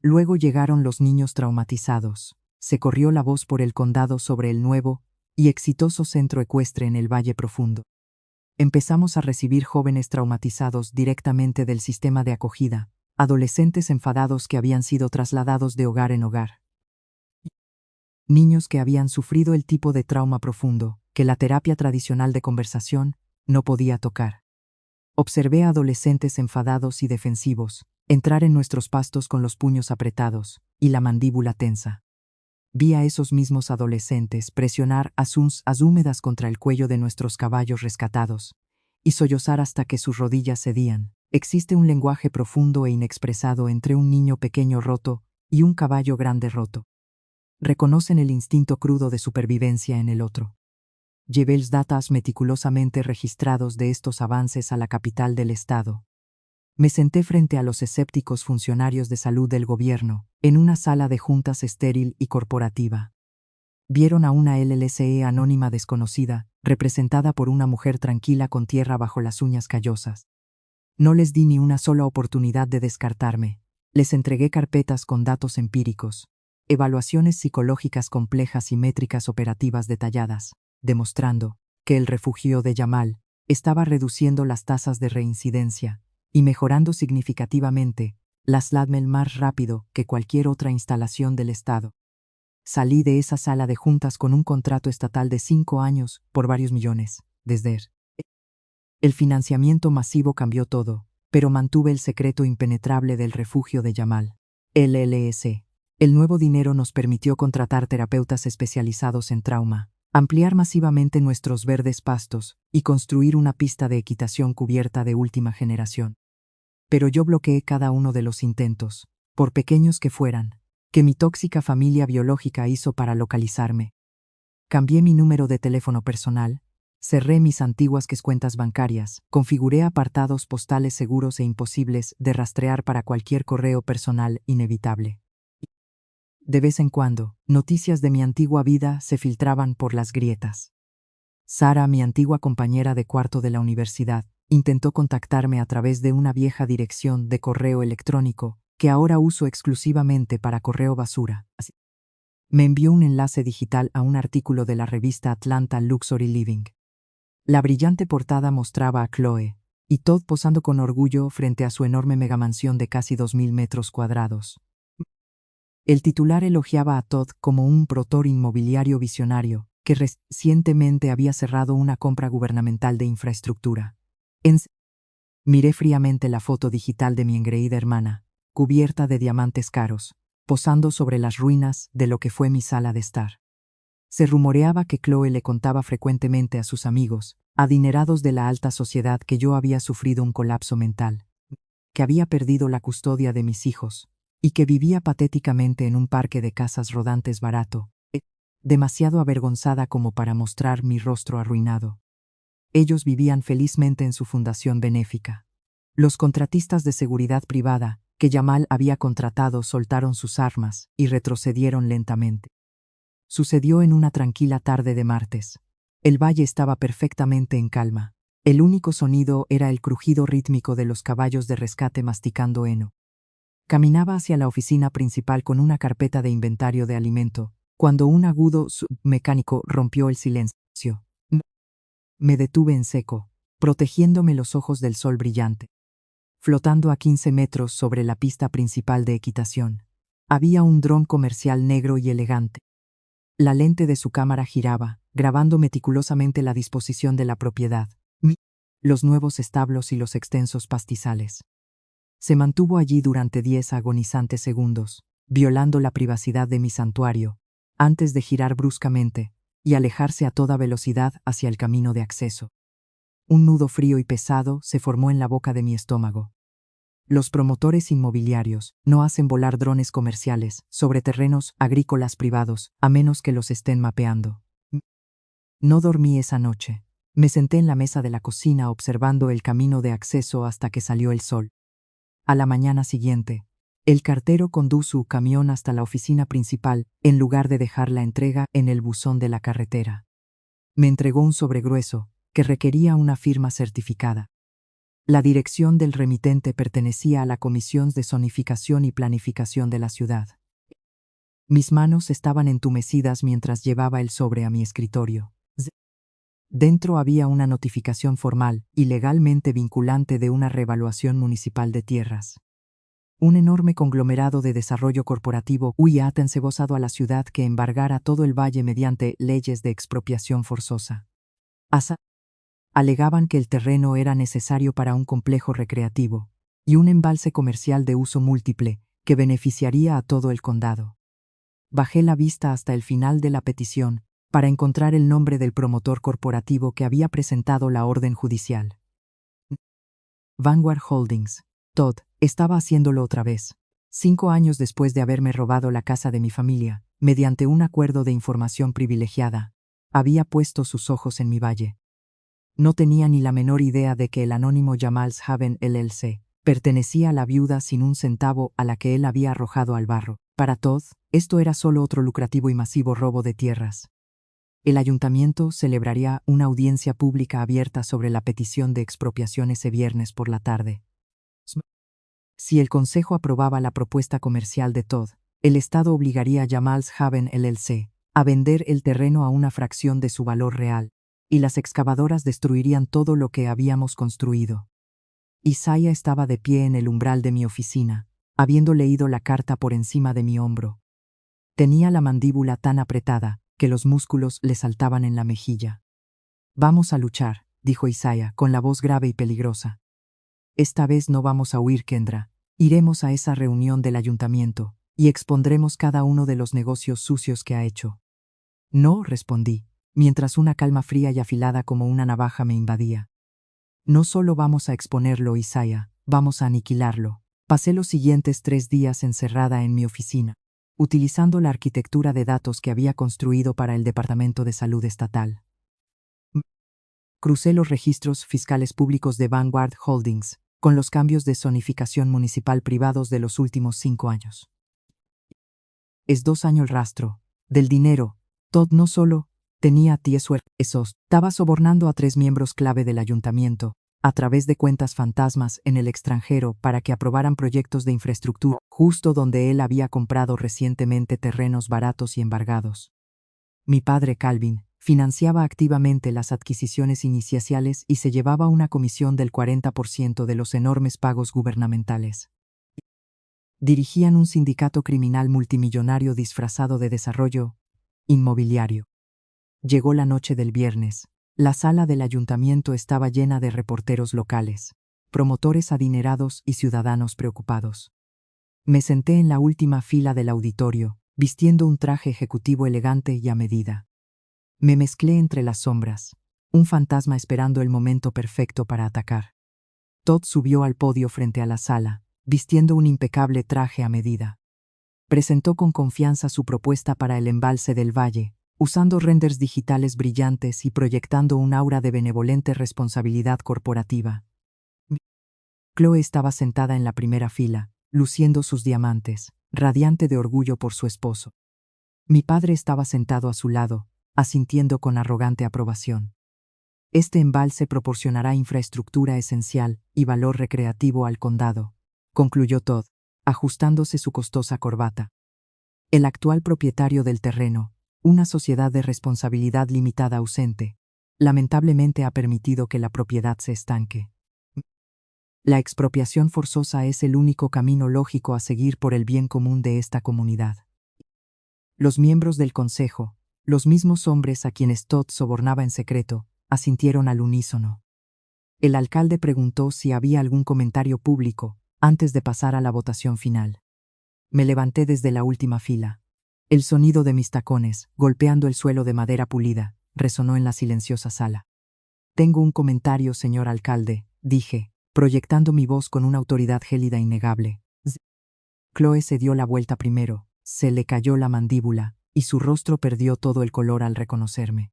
Speaker 1: Luego llegaron los niños traumatizados. Se corrió la voz por el condado sobre el nuevo y exitoso centro ecuestre en el Valle Profundo. Empezamos a recibir jóvenes traumatizados directamente del sistema de acogida, adolescentes enfadados que habían sido trasladados de hogar en hogar. Niños que habían sufrido el tipo de trauma profundo que la terapia tradicional de conversación no podía tocar. Observé a adolescentes enfadados y defensivos entrar en nuestros pastos con los puños apretados y la mandíbula tensa. Vi a esos mismos adolescentes presionar a sus húmedas contra el cuello de nuestros caballos rescatados y sollozar hasta que sus rodillas cedían. Existe un lenguaje profundo e inexpresado entre un niño pequeño roto y un caballo grande roto. Reconocen el instinto crudo de supervivencia en el otro. Llevé los datos meticulosamente registrados de estos avances a la capital del estado. Me senté frente a los escépticos funcionarios de salud del gobierno, en una sala de juntas estéril y corporativa. Vieron a una LLC anónima desconocida, representada por una mujer tranquila con tierra bajo las uñas callosas. No les di ni una sola oportunidad de descartarme. Les entregué carpetas con datos empíricos, evaluaciones psicológicas complejas y métricas operativas detalladas, demostrando que el refugio de Jamal estaba reduciendo las tasas de reincidencia y mejorando significativamente las LADMEL más rápido que cualquier otra instalación del Estado. Salí de esa sala de juntas con un contrato estatal de 5 años por varios millones, desde el financiamiento masivo cambió todo, pero mantuve el secreto impenetrable del refugio de Jamal. LLS. El nuevo dinero nos permitió contratar terapeutas especializados en trauma, ampliar masivamente nuestros verdes pastos y construir una pista de equitación cubierta de última generación. Pero yo bloqueé cada uno de los intentos, por pequeños que fueran, que mi tóxica familia biológica hizo para localizarme. Cambié mi número de teléfono personal, cerré mis antiguas cuentas bancarias, configuré apartados postales seguros e imposibles de rastrear para cualquier correo personal inevitable. De vez en cuando, noticias de mi antigua vida se filtraban por las grietas. Sara, mi antigua compañera de cuarto de la universidad, intentó contactarme a través de una vieja dirección de correo electrónico que ahora uso exclusivamente para correo basura. Me envió un enlace digital a un artículo de la revista Atlanta Luxury Living. La brillante portada mostraba a Chloe y Todd posando con orgullo frente a su enorme megamansión de casi 2.000 metros cuadrados. El titular elogiaba a Todd como un promotor inmobiliario visionario que recientemente había cerrado una compra gubernamental de infraestructura. Miré fríamente la foto digital de mi engreída hermana, cubierta de diamantes caros, posando sobre las ruinas de lo que fue mi sala de estar. Se rumoreaba que Chloe le contaba frecuentemente a sus amigos, adinerados de la alta sociedad, que yo había sufrido un colapso mental, que había perdido la custodia de mis hijos, y que vivía patéticamente en un parque de casas rodantes barato, demasiado avergonzada como para mostrar mi rostro arruinado. Ellos vivían felizmente en su fundación benéfica. Los contratistas de seguridad privada que Jamal había contratado soltaron sus armas y retrocedieron lentamente. Sucedió en una tranquila tarde de martes. El valle estaba perfectamente en calma. El único sonido era el crujido rítmico de los caballos de rescate masticando heno. Caminaba hacia la oficina principal con una carpeta de inventario de alimento, cuando un agudo mecánico rompió el silencio. Me detuve en seco, protegiéndome los ojos del sol brillante. Flotando a 15 metros sobre la pista principal de equitación, había un dron comercial negro y elegante. La lente de su cámara giraba, grabando meticulosamente la disposición de la propiedad, los nuevos establos y los extensos pastizales. Se mantuvo allí durante 10 agonizantes segundos, violando la privacidad de mi santuario, antes de girar bruscamente y alejarse a toda velocidad hacia el camino de acceso. Un nudo frío y pesado se formó en la boca de mi estómago. Los promotores inmobiliarios no hacen volar drones comerciales sobre terrenos agrícolas privados, a menos que los estén mapeando. No dormí esa noche. Me senté en la mesa de la cocina observando el camino de acceso hasta que salió el sol. A la mañana siguiente, el cartero condujo su camión hasta la oficina principal, en lugar de dejar la entrega en el buzón de la carretera. Me entregó un sobre grueso, que requería una firma certificada. La dirección del remitente pertenecía a la Comisión de Zonificación y Planificación de la ciudad. Mis manos estaban entumecidas mientras llevaba el sobre a mi escritorio. Dentro había una notificación formal y legalmente vinculante de una reevaluación municipal de tierras. Un enorme conglomerado de desarrollo corporativo había atencebosado a la ciudad que embargara todo el valle mediante leyes de expropiación forzosa. Alegaban que el terreno era necesario para un complejo recreativo y un embalse comercial de uso múltiple que beneficiaría a todo el condado. Bajé la vista hasta el final de la petición para encontrar el nombre del promotor corporativo que había presentado la orden judicial. Vanguard Holdings. Todd estaba haciéndolo otra vez. 5 años después de haberme robado la casa de mi familia, mediante un acuerdo de información privilegiada, había puesto sus ojos en mi valle. No tenía ni la menor idea de que el anónimo Jamal's Haven LLC pertenecía a la viuda sin un centavo a la que él había arrojado al barro. Para Todd, esto era solo otro lucrativo y masivo robo de tierras. El ayuntamiento celebraría una audiencia pública abierta sobre la petición de expropiación ese viernes por la tarde. Si el consejo aprobaba la propuesta comercial de Todd, el Estado obligaría a Jamal's Haven LLC a vender el terreno a una fracción de su valor real, y las excavadoras destruirían todo lo que habíamos construido. Isaiah estaba de pie en el umbral de mi oficina, habiendo leído la carta por encima de mi hombro. Tenía la mandíbula tan apretada que los músculos le saltaban en la mejilla. «Vamos a luchar», dijo Isaiah con la voz grave y peligrosa. «Esta vez no vamos a huir, Kendra. Iremos a esa reunión del ayuntamiento y expondremos cada uno de los negocios sucios que ha hecho». «No», respondí, mientras una calma fría y afilada como una navaja me invadía. «No solo vamos a exponerlo, Isaiah, vamos a aniquilarlo». Pasé los siguientes 3 días encerrada en mi oficina, utilizando la arquitectura de datos que había construido para el Departamento de Salud Estatal. Crucé los registros fiscales públicos de Vanguard Holdings, con los cambios de zonificación municipal privados de los últimos 5 años. Es 2 años el rastro del dinero. Todd no solo tenía tiesuer esos, estaba sobornando a 3 miembros clave del ayuntamiento, a través de cuentas fantasmas en el extranjero para que aprobaran proyectos de infraestructura, justo donde él había comprado recientemente terrenos baratos y embargados. Mi padre Calvin financiaba activamente las adquisiciones iniciales y se llevaba una comisión del 40% de los enormes pagos gubernamentales. Dirigían un sindicato criminal multimillonario disfrazado de desarrollo inmobiliario. Llegó la noche del viernes. La sala del ayuntamiento estaba llena de reporteros locales, promotores adinerados y ciudadanos preocupados. Me senté en la última fila del auditorio, vistiendo un traje ejecutivo elegante y a medida. Me mezclé entre las sombras, un fantasma esperando el momento perfecto para atacar. Todd subió al podio frente a la sala, vistiendo un impecable traje a medida. Presentó con confianza su propuesta para el embalse del valle, usando renders digitales brillantes y proyectando un aura de benevolente responsabilidad corporativa. Chloe estaba sentada en la primera fila, luciendo sus diamantes, radiante de orgullo por su esposo. Mi padre estaba sentado a su lado, asintiendo con arrogante aprobación. Este embalse proporcionará infraestructura esencial y valor recreativo al condado, concluyó Todd, ajustándose su costosa corbata. El actual propietario del terreno, una sociedad de responsabilidad limitada ausente, lamentablemente ha permitido que la propiedad se estanque. La expropiación forzosa es el único camino lógico a seguir por el bien común de esta comunidad. Los miembros del consejo Los mismos hombres a quienes Todd sobornaba en secreto asintieron al unísono. El alcalde preguntó si había algún comentario público antes de pasar a la votación final. Me levanté desde la última fila. El sonido de mis tacones, golpeando el suelo de madera pulida, resonó en la silenciosa sala. Tengo un comentario, señor alcalde, dije, proyectando mi voz con una autoridad gélida innegable. Chloe se dio la vuelta primero, se le cayó la mandíbula, y su rostro perdió todo el color al reconocerme.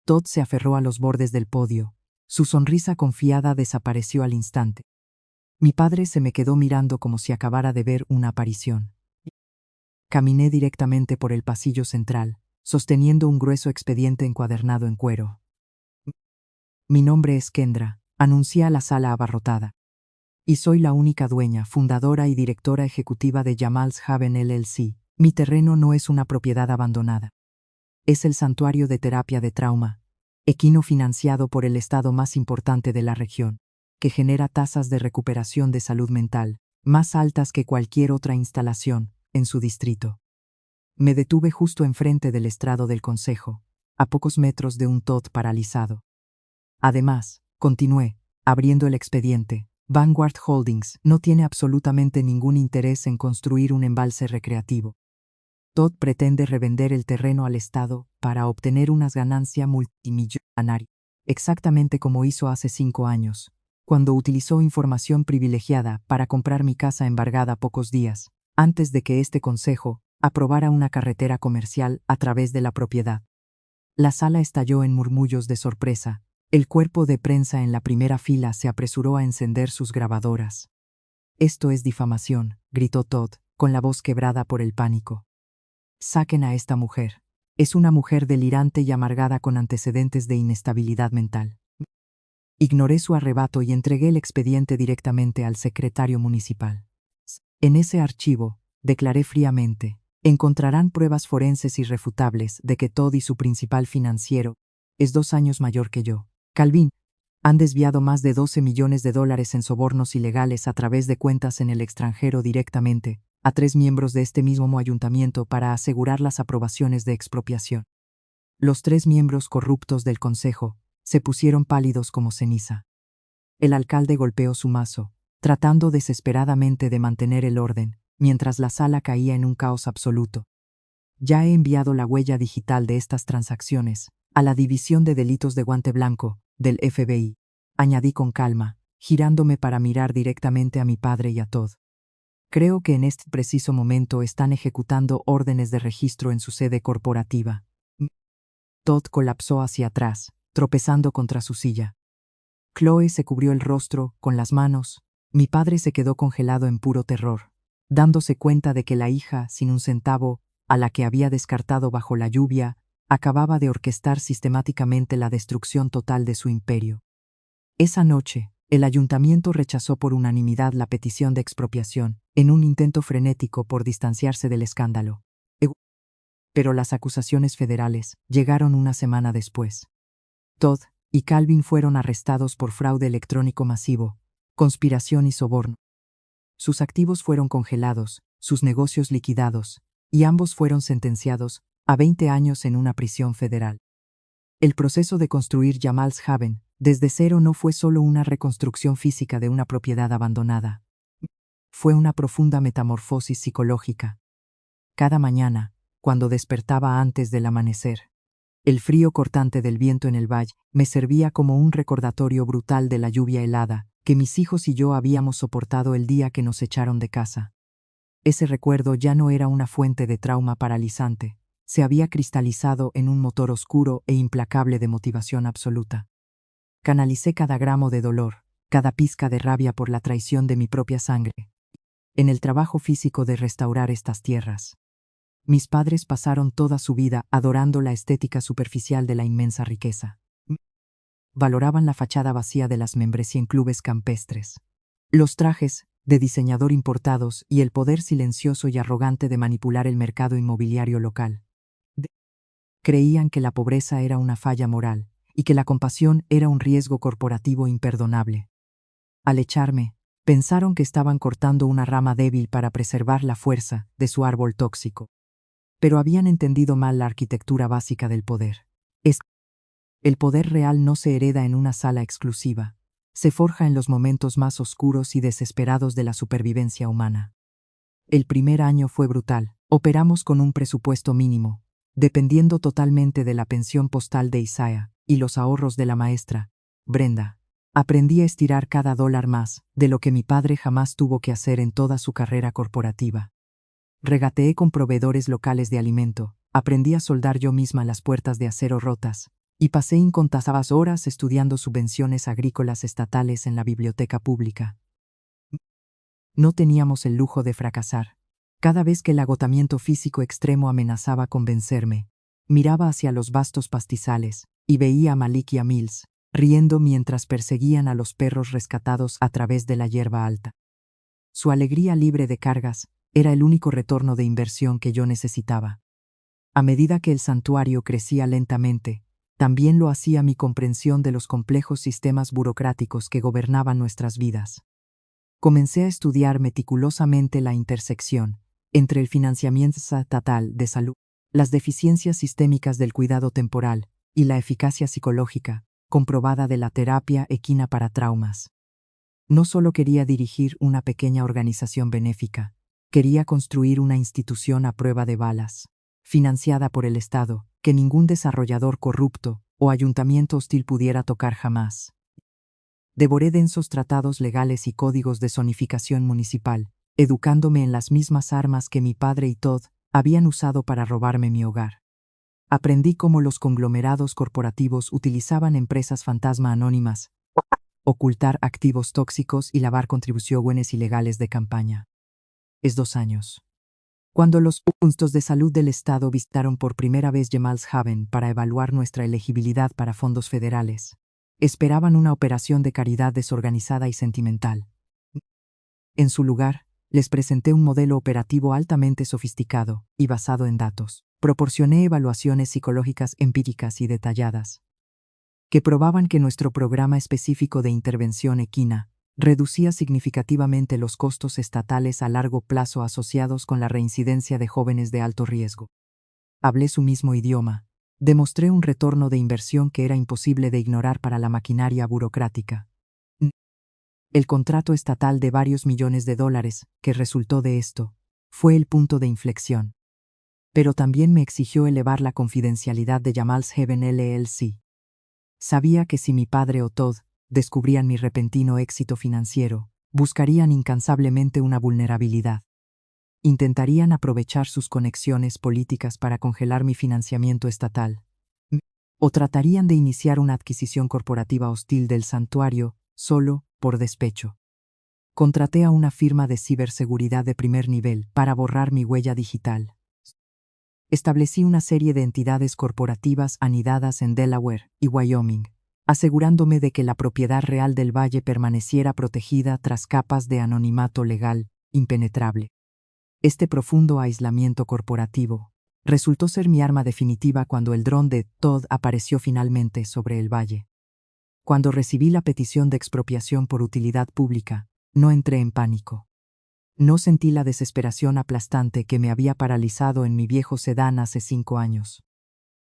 Speaker 1: Todd se aferró a los bordes del podio. Su sonrisa confiada desapareció al instante. Mi padre se me quedó mirando como si acabara de ver una aparición. Caminé directamente por el pasillo central, sosteniendo un grueso expediente encuadernado en cuero. Mi nombre es Kendra, anuncié a la sala abarrotada. Y soy la única dueña, fundadora y directora ejecutiva de Jamal's Haven LLC. Mi terreno no es una propiedad abandonada. Es el santuario de terapia de trauma, equino financiado por el estado más importante de la región, que genera tasas de recuperación de salud mental, más altas que cualquier otra instalación en su distrito. Me detuve justo enfrente del estrado del consejo, a pocos metros de un Todd paralizado. Además, continué, abriendo el expediente, Vanguard Holdings no tiene absolutamente ningún interés en construir un embalse recreativo. Todd pretende revender el terreno al Estado para obtener unas ganancias multimillonarias, exactamente como hizo hace 5 años, cuando utilizó información privilegiada para comprar mi casa embargada pocos días, antes de que este consejo aprobara una carretera comercial a través de la propiedad. La sala estalló en murmullos de sorpresa. El cuerpo de prensa en la primera fila se apresuró a encender sus grabadoras. Esto es difamación, gritó Todd, con la voz quebrada por el pánico. Saquen a esta mujer. Es una mujer delirante y amargada con antecedentes de inestabilidad mental. Ignoré su arrebato y entregué el expediente directamente al secretario municipal. En ese archivo, declaré fríamente, encontrarán pruebas forenses irrefutables de que Todd y su principal financiero es 2 años mayor que yo, Calvin, han desviado más de $12 millones en sobornos ilegales a través de cuentas en el extranjero directamente a 3 miembros de este mismo ayuntamiento para asegurar las aprobaciones de expropiación. Los 3 miembros corruptos del consejo se pusieron pálidos como ceniza. El alcalde golpeó su mazo, tratando desesperadamente de mantener el orden, mientras la sala caía en un caos absoluto. Ya he enviado la huella digital de estas transacciones a la División de Delitos de Guante Blanco del FBI, añadí con calma, girándome para mirar directamente a mi padre y a Todd. Creo que en este preciso momento están ejecutando órdenes de registro en su sede corporativa. Todd colapsó hacia atrás, tropezando contra su silla. Chloe se cubrió el rostro con las manos. Mi padre se quedó congelado en puro terror, dándose cuenta de que la hija, sin un centavo, a la que había descartado bajo la lluvia, acababa de orquestar sistemáticamente la destrucción total de su imperio. Esa noche, el ayuntamiento rechazó por unanimidad la petición de expropiación, en un intento frenético por distanciarse del escándalo. Pero las acusaciones federales llegaron una semana después. Todd y Calvin fueron arrestados por fraude electrónico masivo, conspiración y soborno. Sus activos fueron congelados, sus negocios liquidados, y ambos fueron sentenciados a 20 años en una prisión federal. El proceso de construir Jamal's Haven desde cero no fue solo una reconstrucción física de una propiedad abandonada. Fue una profunda metamorfosis psicológica. Cada mañana, cuando despertaba antes del amanecer, el frío cortante del viento en el valle me servía como un recordatorio brutal de la lluvia helada que mis hijos y yo habíamos soportado el día que nos echaron de casa. Ese recuerdo ya no era una fuente de trauma paralizante, se había cristalizado en un motor oscuro e implacable de motivación absoluta. Canalicé cada gramo de dolor, cada pizca de rabia por la traición de mi propia sangre, en el trabajo físico de restaurar estas tierras. Mis padres pasaron toda su vida adorando la estética superficial de la inmensa riqueza. Valoraban la fachada vacía de las membresías en clubes campestres, los trajes de diseñador importados y el poder silencioso y arrogante de manipular el mercado inmobiliario local. Creían que la pobreza era una falla moral y que la compasión era un riesgo corporativo imperdonable. Al echarme, pensaron que estaban cortando una rama débil para preservar la fuerza de su árbol tóxico. pero habían entendido mal la arquitectura básica del poder. El poder real no se hereda en una sala exclusiva, se forja en los momentos más oscuros y desesperados de la supervivencia humana. El primer año fue brutal. Operamos con un presupuesto mínimo, dependiendo totalmente de la pensión postal de Isaiah y los ahorros de la maestra, Brenda. Aprendí a estirar cada dólar más, de lo que mi padre jamás tuvo que hacer en toda su carrera corporativa. Regateé con proveedores locales de alimento, aprendí a soldar yo misma las puertas de acero rotas, y pasé incontables horas estudiando subvenciones agrícolas estatales en la biblioteca pública. No teníamos el lujo de fracasar. Cada vez que el agotamiento físico extremo amenazaba con vencerme, miraba hacia los vastos pastizales y veía a Malik y a Mills, riendo mientras perseguían a los perros rescatados a través de la hierba alta. Su alegría libre de cargas era el único retorno de inversión que yo necesitaba. A medida que el santuario crecía lentamente, también lo hacía mi comprensión de los complejos sistemas burocráticos que gobernaban nuestras vidas. Comencé a estudiar meticulosamente la intersección entre el financiamiento estatal de salud, las deficiencias sistémicas del cuidado temporal y la eficacia psicológica comprobada de la terapia equina para traumas. No solo quería dirigir una pequeña organización benéfica, quería construir una institución a prueba de balas, financiada por el Estado, que ningún desarrollador corrupto o ayuntamiento hostil pudiera tocar jamás. Devoré densos tratados legales y códigos de zonificación municipal, educándome en las mismas armas que mi padre y Todd habían usado para robarme mi hogar. Aprendí cómo los conglomerados corporativos utilizaban empresas fantasma anónimas, ocultar activos tóxicos y lavar contribuciones ilegales de campaña. Es 2 años. Cuando los puntos de salud del Estado visitaron por primera vez Gemelshaven para evaluar nuestra elegibilidad para fondos federales, esperaban una operación de caridad desorganizada y sentimental. En su lugar, les presenté un modelo operativo altamente sofisticado y basado en datos. Proporcioné evaluaciones psicológicas empíricas y detalladas, que probaban que nuestro programa específico de intervención equina reducía significativamente los costos estatales a largo plazo asociados con la reincidencia de jóvenes de alto riesgo. Hablé su mismo idioma. Demostré un retorno de inversión que era imposible de ignorar para la maquinaria burocrática. El contrato estatal de varios millones de dólares, que resultó de esto, fue el punto de inflexión. Pero también me exigió elevar la confidencialidad de Gemelshaven LLC. Sabía que si mi padre o Todd descubrían mi repentino éxito financiero, buscarían incansablemente una vulnerabilidad. Intentarían aprovechar sus conexiones políticas para congelar mi financiamiento estatal. O tratarían de iniciar una adquisición corporativa hostil del santuario, solo por despecho. Contraté a una firma de ciberseguridad de primer nivel para borrar mi huella digital. Establecí una serie de entidades corporativas anidadas en Delaware y Wyoming, asegurándome de que la propiedad real del valle permaneciera protegida tras capas de anonimato legal impenetrable. Este profundo aislamiento corporativo resultó ser mi arma definitiva cuando el dron de Todd apareció finalmente sobre el valle. Cuando recibí la petición de expropiación por utilidad pública, no entré en pánico. No sentí la desesperación aplastante que me había paralizado en mi viejo sedán hace 5 años.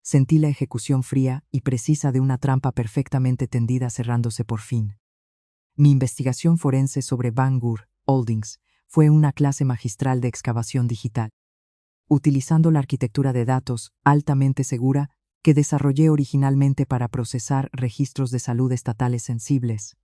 Speaker 1: Sentí la ejecución fría y precisa de una trampa perfectamente tendida cerrándose por fin. Mi investigación forense sobre Van Gur Holdings fue una clase magistral de excavación digital. Utilizando la arquitectura de datos altamente segura que desarrollé originalmente para procesar registros de salud estatales sensibles,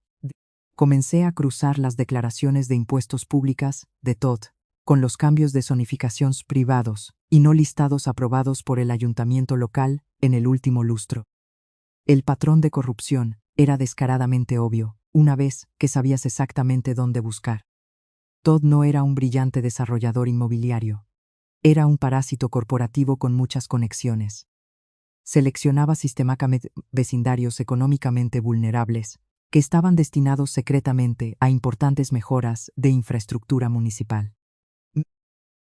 Speaker 1: comencé a cruzar las declaraciones de impuestos públicas de Todd con los cambios de zonificación privados y no listados aprobados por el ayuntamiento local en el último lustro. El patrón de corrupción era descaradamente obvio, una vez que sabías exactamente dónde buscar. Todd no era un brillante desarrollador inmobiliario. Era un parásito corporativo con muchas conexiones. Seleccionaba sistemáticamente vecindarios económicamente vulnerables que estaban destinados secretamente a importantes mejoras de infraestructura municipal.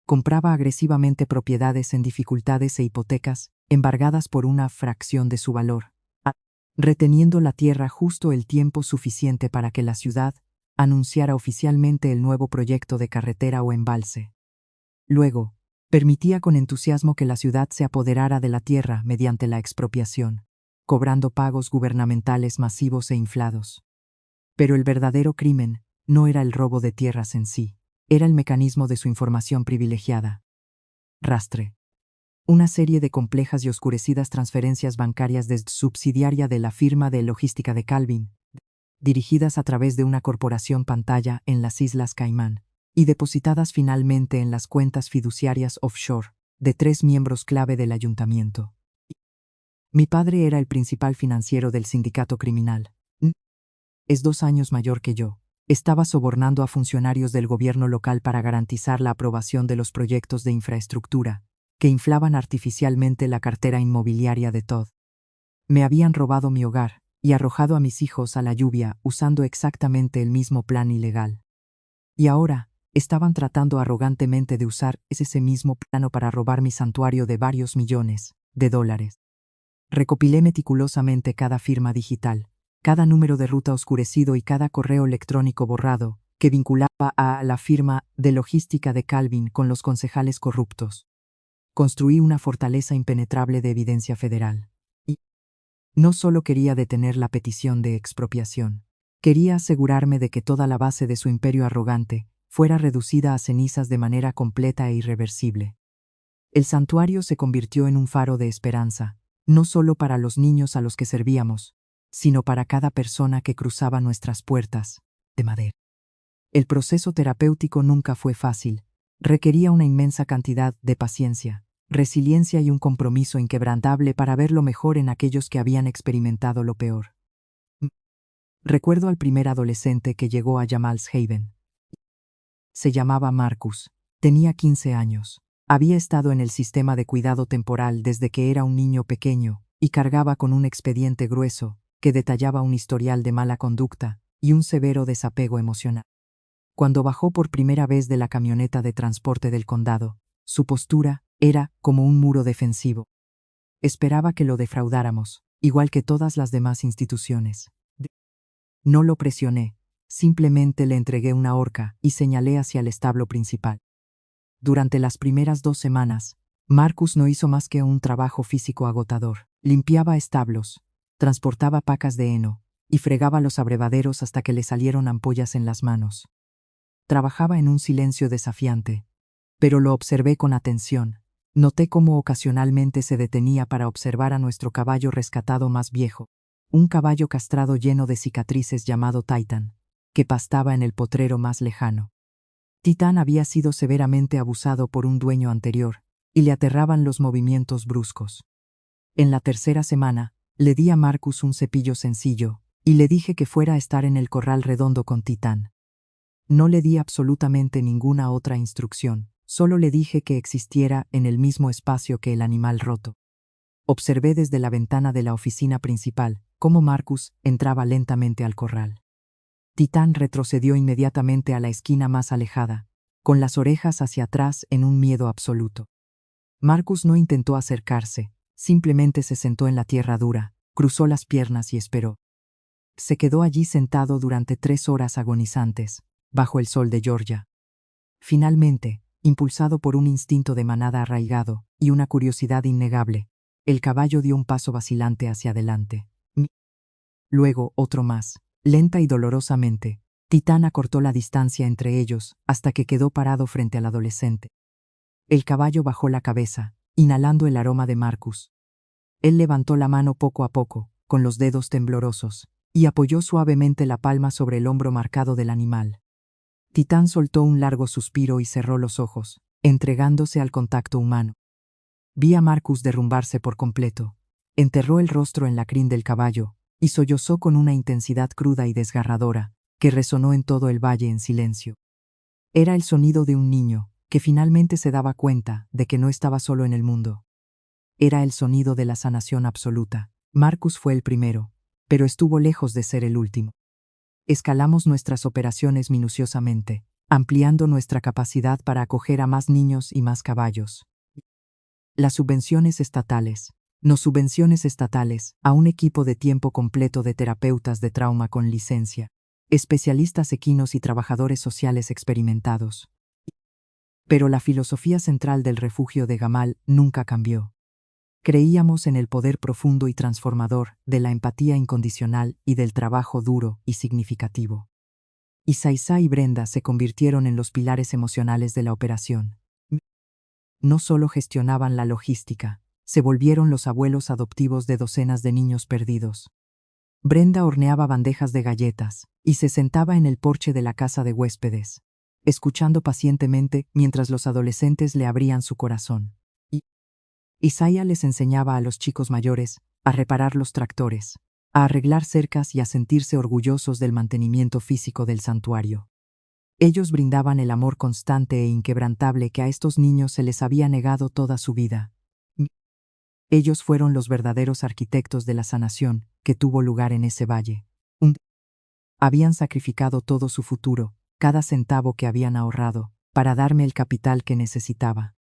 Speaker 1: Compraba agresivamente propiedades en dificultades e hipotecas embargadas por una fracción de su valor, reteniendo la tierra justo el tiempo suficiente para que la ciudad anunciara oficialmente el nuevo proyecto de carretera o embalse. Luego, Permitía con entusiasmo que la ciudad se apoderara de la tierra mediante la expropiación, cobrando pagos gubernamentales masivos e inflados. Pero el verdadero crimen no era el robo de tierras en sí, era el mecanismo de su información privilegiada. Rastre. Una serie de complejas y oscurecidas transferencias bancarias subsidiaria de la firma de logística de Calvin, dirigidas a través de una corporación pantalla en las Islas Caimán, y depositadas finalmente en las cuentas fiduciarias offshore de 3 miembros clave del ayuntamiento. Mi padre era el principal financiero del sindicato criminal. Es 2 años mayor que yo. Estaba sobornando a funcionarios del gobierno local para garantizar la aprobación de los proyectos de infraestructura, que inflaban artificialmente la cartera inmobiliaria de Todd. Me habían robado mi hogar y arrojado a mis hijos a la lluvia usando exactamente el mismo plan ilegal. Y ahora, estaban tratando arrogantemente de usar ese mismo plano para robar mi santuario de varios millones de dólares. Recopilé meticulosamente cada firma digital, cada número de ruta oscurecido y cada correo electrónico borrado que vinculaba a la firma de logística de Calvin con los concejales corruptos. Construí una fortaleza impenetrable de evidencia federal. Y no solo quería detener la petición de expropiación, quería asegurarme de que toda la base de su imperio arrogante fuera reducida a cenizas de manera completa e irreversible. El santuario se convirtió en un faro de esperanza, no solo para los niños a los que servíamos, sino para cada persona que cruzaba nuestras puertas, de madera. El proceso terapéutico nunca fue fácil, requería una inmensa cantidad de paciencia, resiliencia y un compromiso inquebrantable para ver lo mejor en aquellos que habían experimentado lo peor. Recuerdo al primer adolescente que llegó a Jamal's Haven. Se llamaba Marcus, tenía 15 años, había estado en el sistema de cuidado temporal desde que era un niño pequeño y cargaba con un expediente grueso que detallaba un historial de mala conducta y un severo desapego emocional. Cuando bajó por primera vez de la camioneta de transporte del condado, su postura era como un muro defensivo. Esperaba que lo defraudáramos, igual que todas las demás instituciones. No lo presioné, simplemente le entregué una horca y señalé hacia el establo principal. Durante las primeras 2 semanas, Marcus no hizo más que un trabajo físico agotador. Limpiaba establos, transportaba pacas de heno y fregaba los abrevaderos hasta que le salieron ampollas en las manos. Trabajaba en un silencio desafiante, pero lo observé con atención. Noté cómo ocasionalmente se detenía para observar a nuestro caballo rescatado más viejo, un caballo castrado lleno de cicatrices llamado Titan, que pastaba en el potrero más lejano. Titán había sido severamente abusado por un dueño anterior, y le aterraban los movimientos bruscos. En la 3ª semana, le di a Marcus un cepillo sencillo, y le dije que fuera a estar en el corral redondo con Titán. No le di absolutamente ninguna otra instrucción, solo le dije que existiera en el mismo espacio que el animal roto. Observé desde la ventana de la oficina principal cómo Marcus entraba lentamente al corral. Titán retrocedió inmediatamente a la esquina más alejada, con las orejas hacia atrás en un miedo absoluto. Marcus no intentó acercarse, simplemente se sentó en la tierra dura, cruzó las piernas y esperó. Se quedó allí sentado durante 3 horas agonizantes, bajo el sol de Georgia. Finalmente, impulsado por un instinto de manada arraigado y una curiosidad innegable, el caballo dio un paso vacilante hacia adelante. Luego otro más. Lenta y dolorosamente, Titán acortó la distancia entre ellos hasta que quedó parado frente al adolescente. El caballo bajó la cabeza, inhalando el aroma de Marcus. Él levantó la mano poco a poco, con los dedos temblorosos, y apoyó suavemente la palma sobre el hombro marcado del animal. Titán soltó un largo suspiro y cerró los ojos, entregándose al contacto humano. Vi a Marcus derrumbarse por completo. Enterró el rostro en la crin del caballo y sollozó con una intensidad cruda y desgarradora, que resonó en todo el valle en silencio. Era el sonido de un niño, que finalmente se daba cuenta de que no estaba solo en el mundo. Era el sonido de la sanación absoluta. Marcus fue el primero, pero estuvo lejos de ser el último. Escalamos nuestras operaciones minuciosamente, ampliando nuestra capacidad para acoger a más niños y más caballos. Las subvenciones estatales. Nos subvenciones estatales a un equipo de tiempo completo de terapeutas de trauma con licencia, especialistas equinos y trabajadores sociales experimentados. Pero la filosofía central del refugio de Gamal nunca cambió. Creíamos en el poder profundo y transformador de la empatía incondicional y del trabajo duro y significativo. Isaías y Brenda se convirtieron en los pilares emocionales de la operación. No solo gestionaban la logística, se volvieron los abuelos adoptivos de docenas de niños perdidos. Brenda horneaba bandejas de galletas y se sentaba en el porche de la casa de huéspedes, escuchando pacientemente mientras los adolescentes le abrían su corazón. Isaías les enseñaba a los chicos mayores a reparar los tractores, a arreglar cercas y a sentirse orgullosos del mantenimiento físico del santuario. Ellos brindaban el amor constante e inquebrantable que a estos niños se les había negado toda su vida. Ellos fueron los verdaderos arquitectos de la sanación que tuvo lugar en ese valle. Habían sacrificado todo su futuro, cada centavo que habían ahorrado, para darme el capital que necesitaba.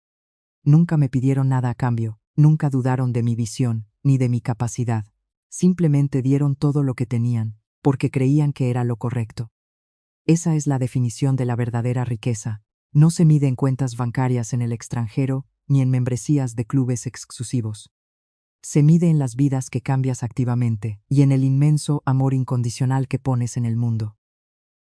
Speaker 1: Nunca me pidieron nada a cambio, nunca dudaron de mi visión, ni de mi capacidad. Simplemente dieron todo lo que tenían, porque creían que era lo correcto. Esa es la definición de la verdadera riqueza. No se mide en cuentas bancarias en el extranjero, ni en membresías de clubes exclusivos. Se mide en las vidas que cambias activamente, y en el inmenso amor incondicional que pones en el mundo.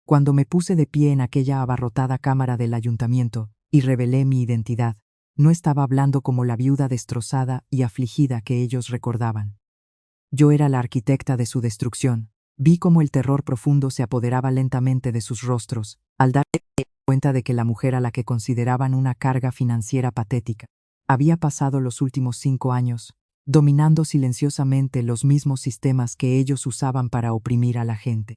Speaker 1: Cuando me puse de pie en aquella abarrotada cámara del ayuntamiento, y revelé mi identidad, no estaba hablando como la viuda destrozada y afligida que ellos recordaban. Yo era la arquitecta de su destrucción. Vi cómo el terror profundo se apoderaba lentamente de sus rostros, al darme cuenta de que la mujer a la que consideraban una carga financiera patética había pasado los últimos 5 años, dominando silenciosamente los mismos sistemas que ellos usaban para oprimir a la gente.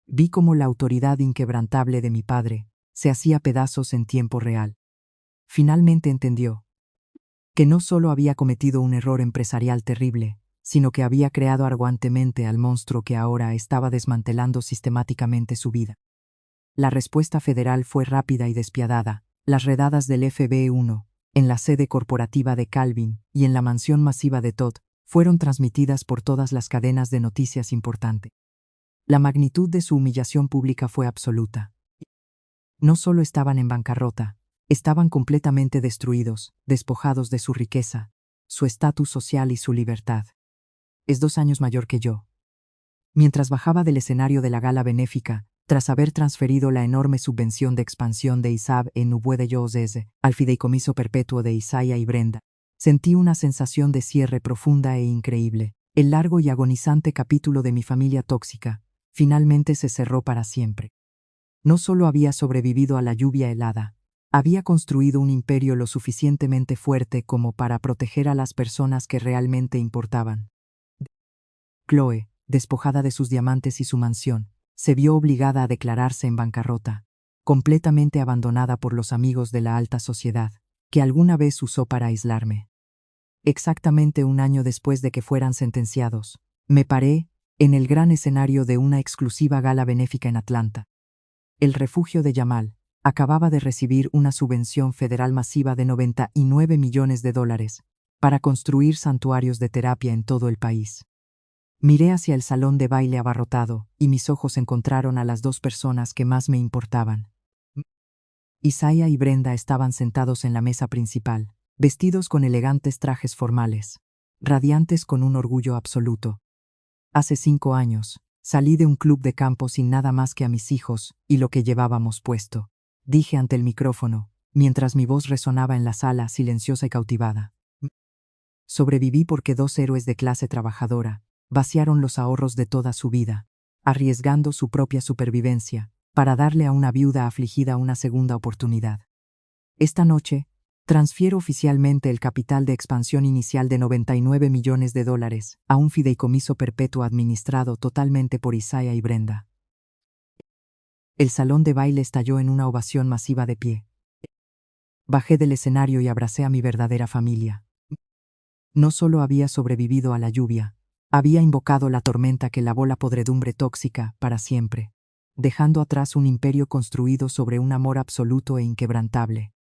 Speaker 1: Vi cómo la autoridad inquebrantable de mi padre se hacía pedazos en tiempo real. Finalmente entendió que no solo había cometido un error empresarial terrible, sino que había creado arrogantemente al monstruo que ahora estaba desmantelando sistemáticamente su vida. La respuesta federal fue rápida y despiadada. Las redadas del FBI-1, en la sede corporativa de Calvin y en la mansión masiva de Todd, fueron transmitidas por todas las cadenas de noticias importantes. La magnitud de su humillación pública fue absoluta. No solo estaban en bancarrota, estaban completamente destruidos, despojados de su riqueza, su estatus social y su libertad. Es 2 años mayor que yo. Mientras bajaba del escenario de la gala benéfica, tras haber transferido la enorme subvención de expansión de ISAB en Nubue de Josese al fideicomiso perpetuo de Isaías y Brenda, sentí una sensación de cierre profunda e increíble. El largo y agonizante capítulo de mi familia tóxica finalmente se cerró para siempre. No solo había sobrevivido a la lluvia helada, había construido un imperio lo suficientemente fuerte como para proteger a las personas que realmente importaban. Chloe, despojada de sus diamantes y su mansión, se vio obligada a declararse en bancarrota, completamente abandonada por los amigos de la alta sociedad, que alguna vez usó para aislarme. Exactamente 1 año después de que fueran sentenciados, me paré en el gran escenario de una exclusiva gala benéfica en Atlanta. El refugio de Jamal acababa de recibir una subvención federal masiva de $99 millones para construir santuarios de terapia en todo el país. Miré hacia el salón de baile abarrotado y mis ojos encontraron a las 2 personas que más me importaban. Isaías y Brenda estaban sentados en la mesa principal, vestidos con elegantes trajes formales, radiantes con un orgullo absoluto. Hace 5 años, salí de un club de campo sin nada más que a mis hijos y lo que llevábamos puesto, dije ante el micrófono, mientras mi voz resonaba en la sala silenciosa y cautivada. Sobreviví porque 2 héroes de clase trabajadora vaciaron los ahorros de toda su vida, arriesgando su propia supervivencia, para darle a una viuda afligida una segunda oportunidad. Esta noche, transfiero oficialmente el capital de expansión inicial de $99 millones a un fideicomiso perpetuo administrado totalmente por Isaías y Brenda. El salón de baile estalló en una ovación masiva de pie. Bajé del escenario y abracé a mi verdadera familia. No solo había sobrevivido a la lluvia, había invocado la tormenta que lavó la podredumbre tóxica para siempre, dejando atrás un imperio construido sobre un amor absoluto e inquebrantable.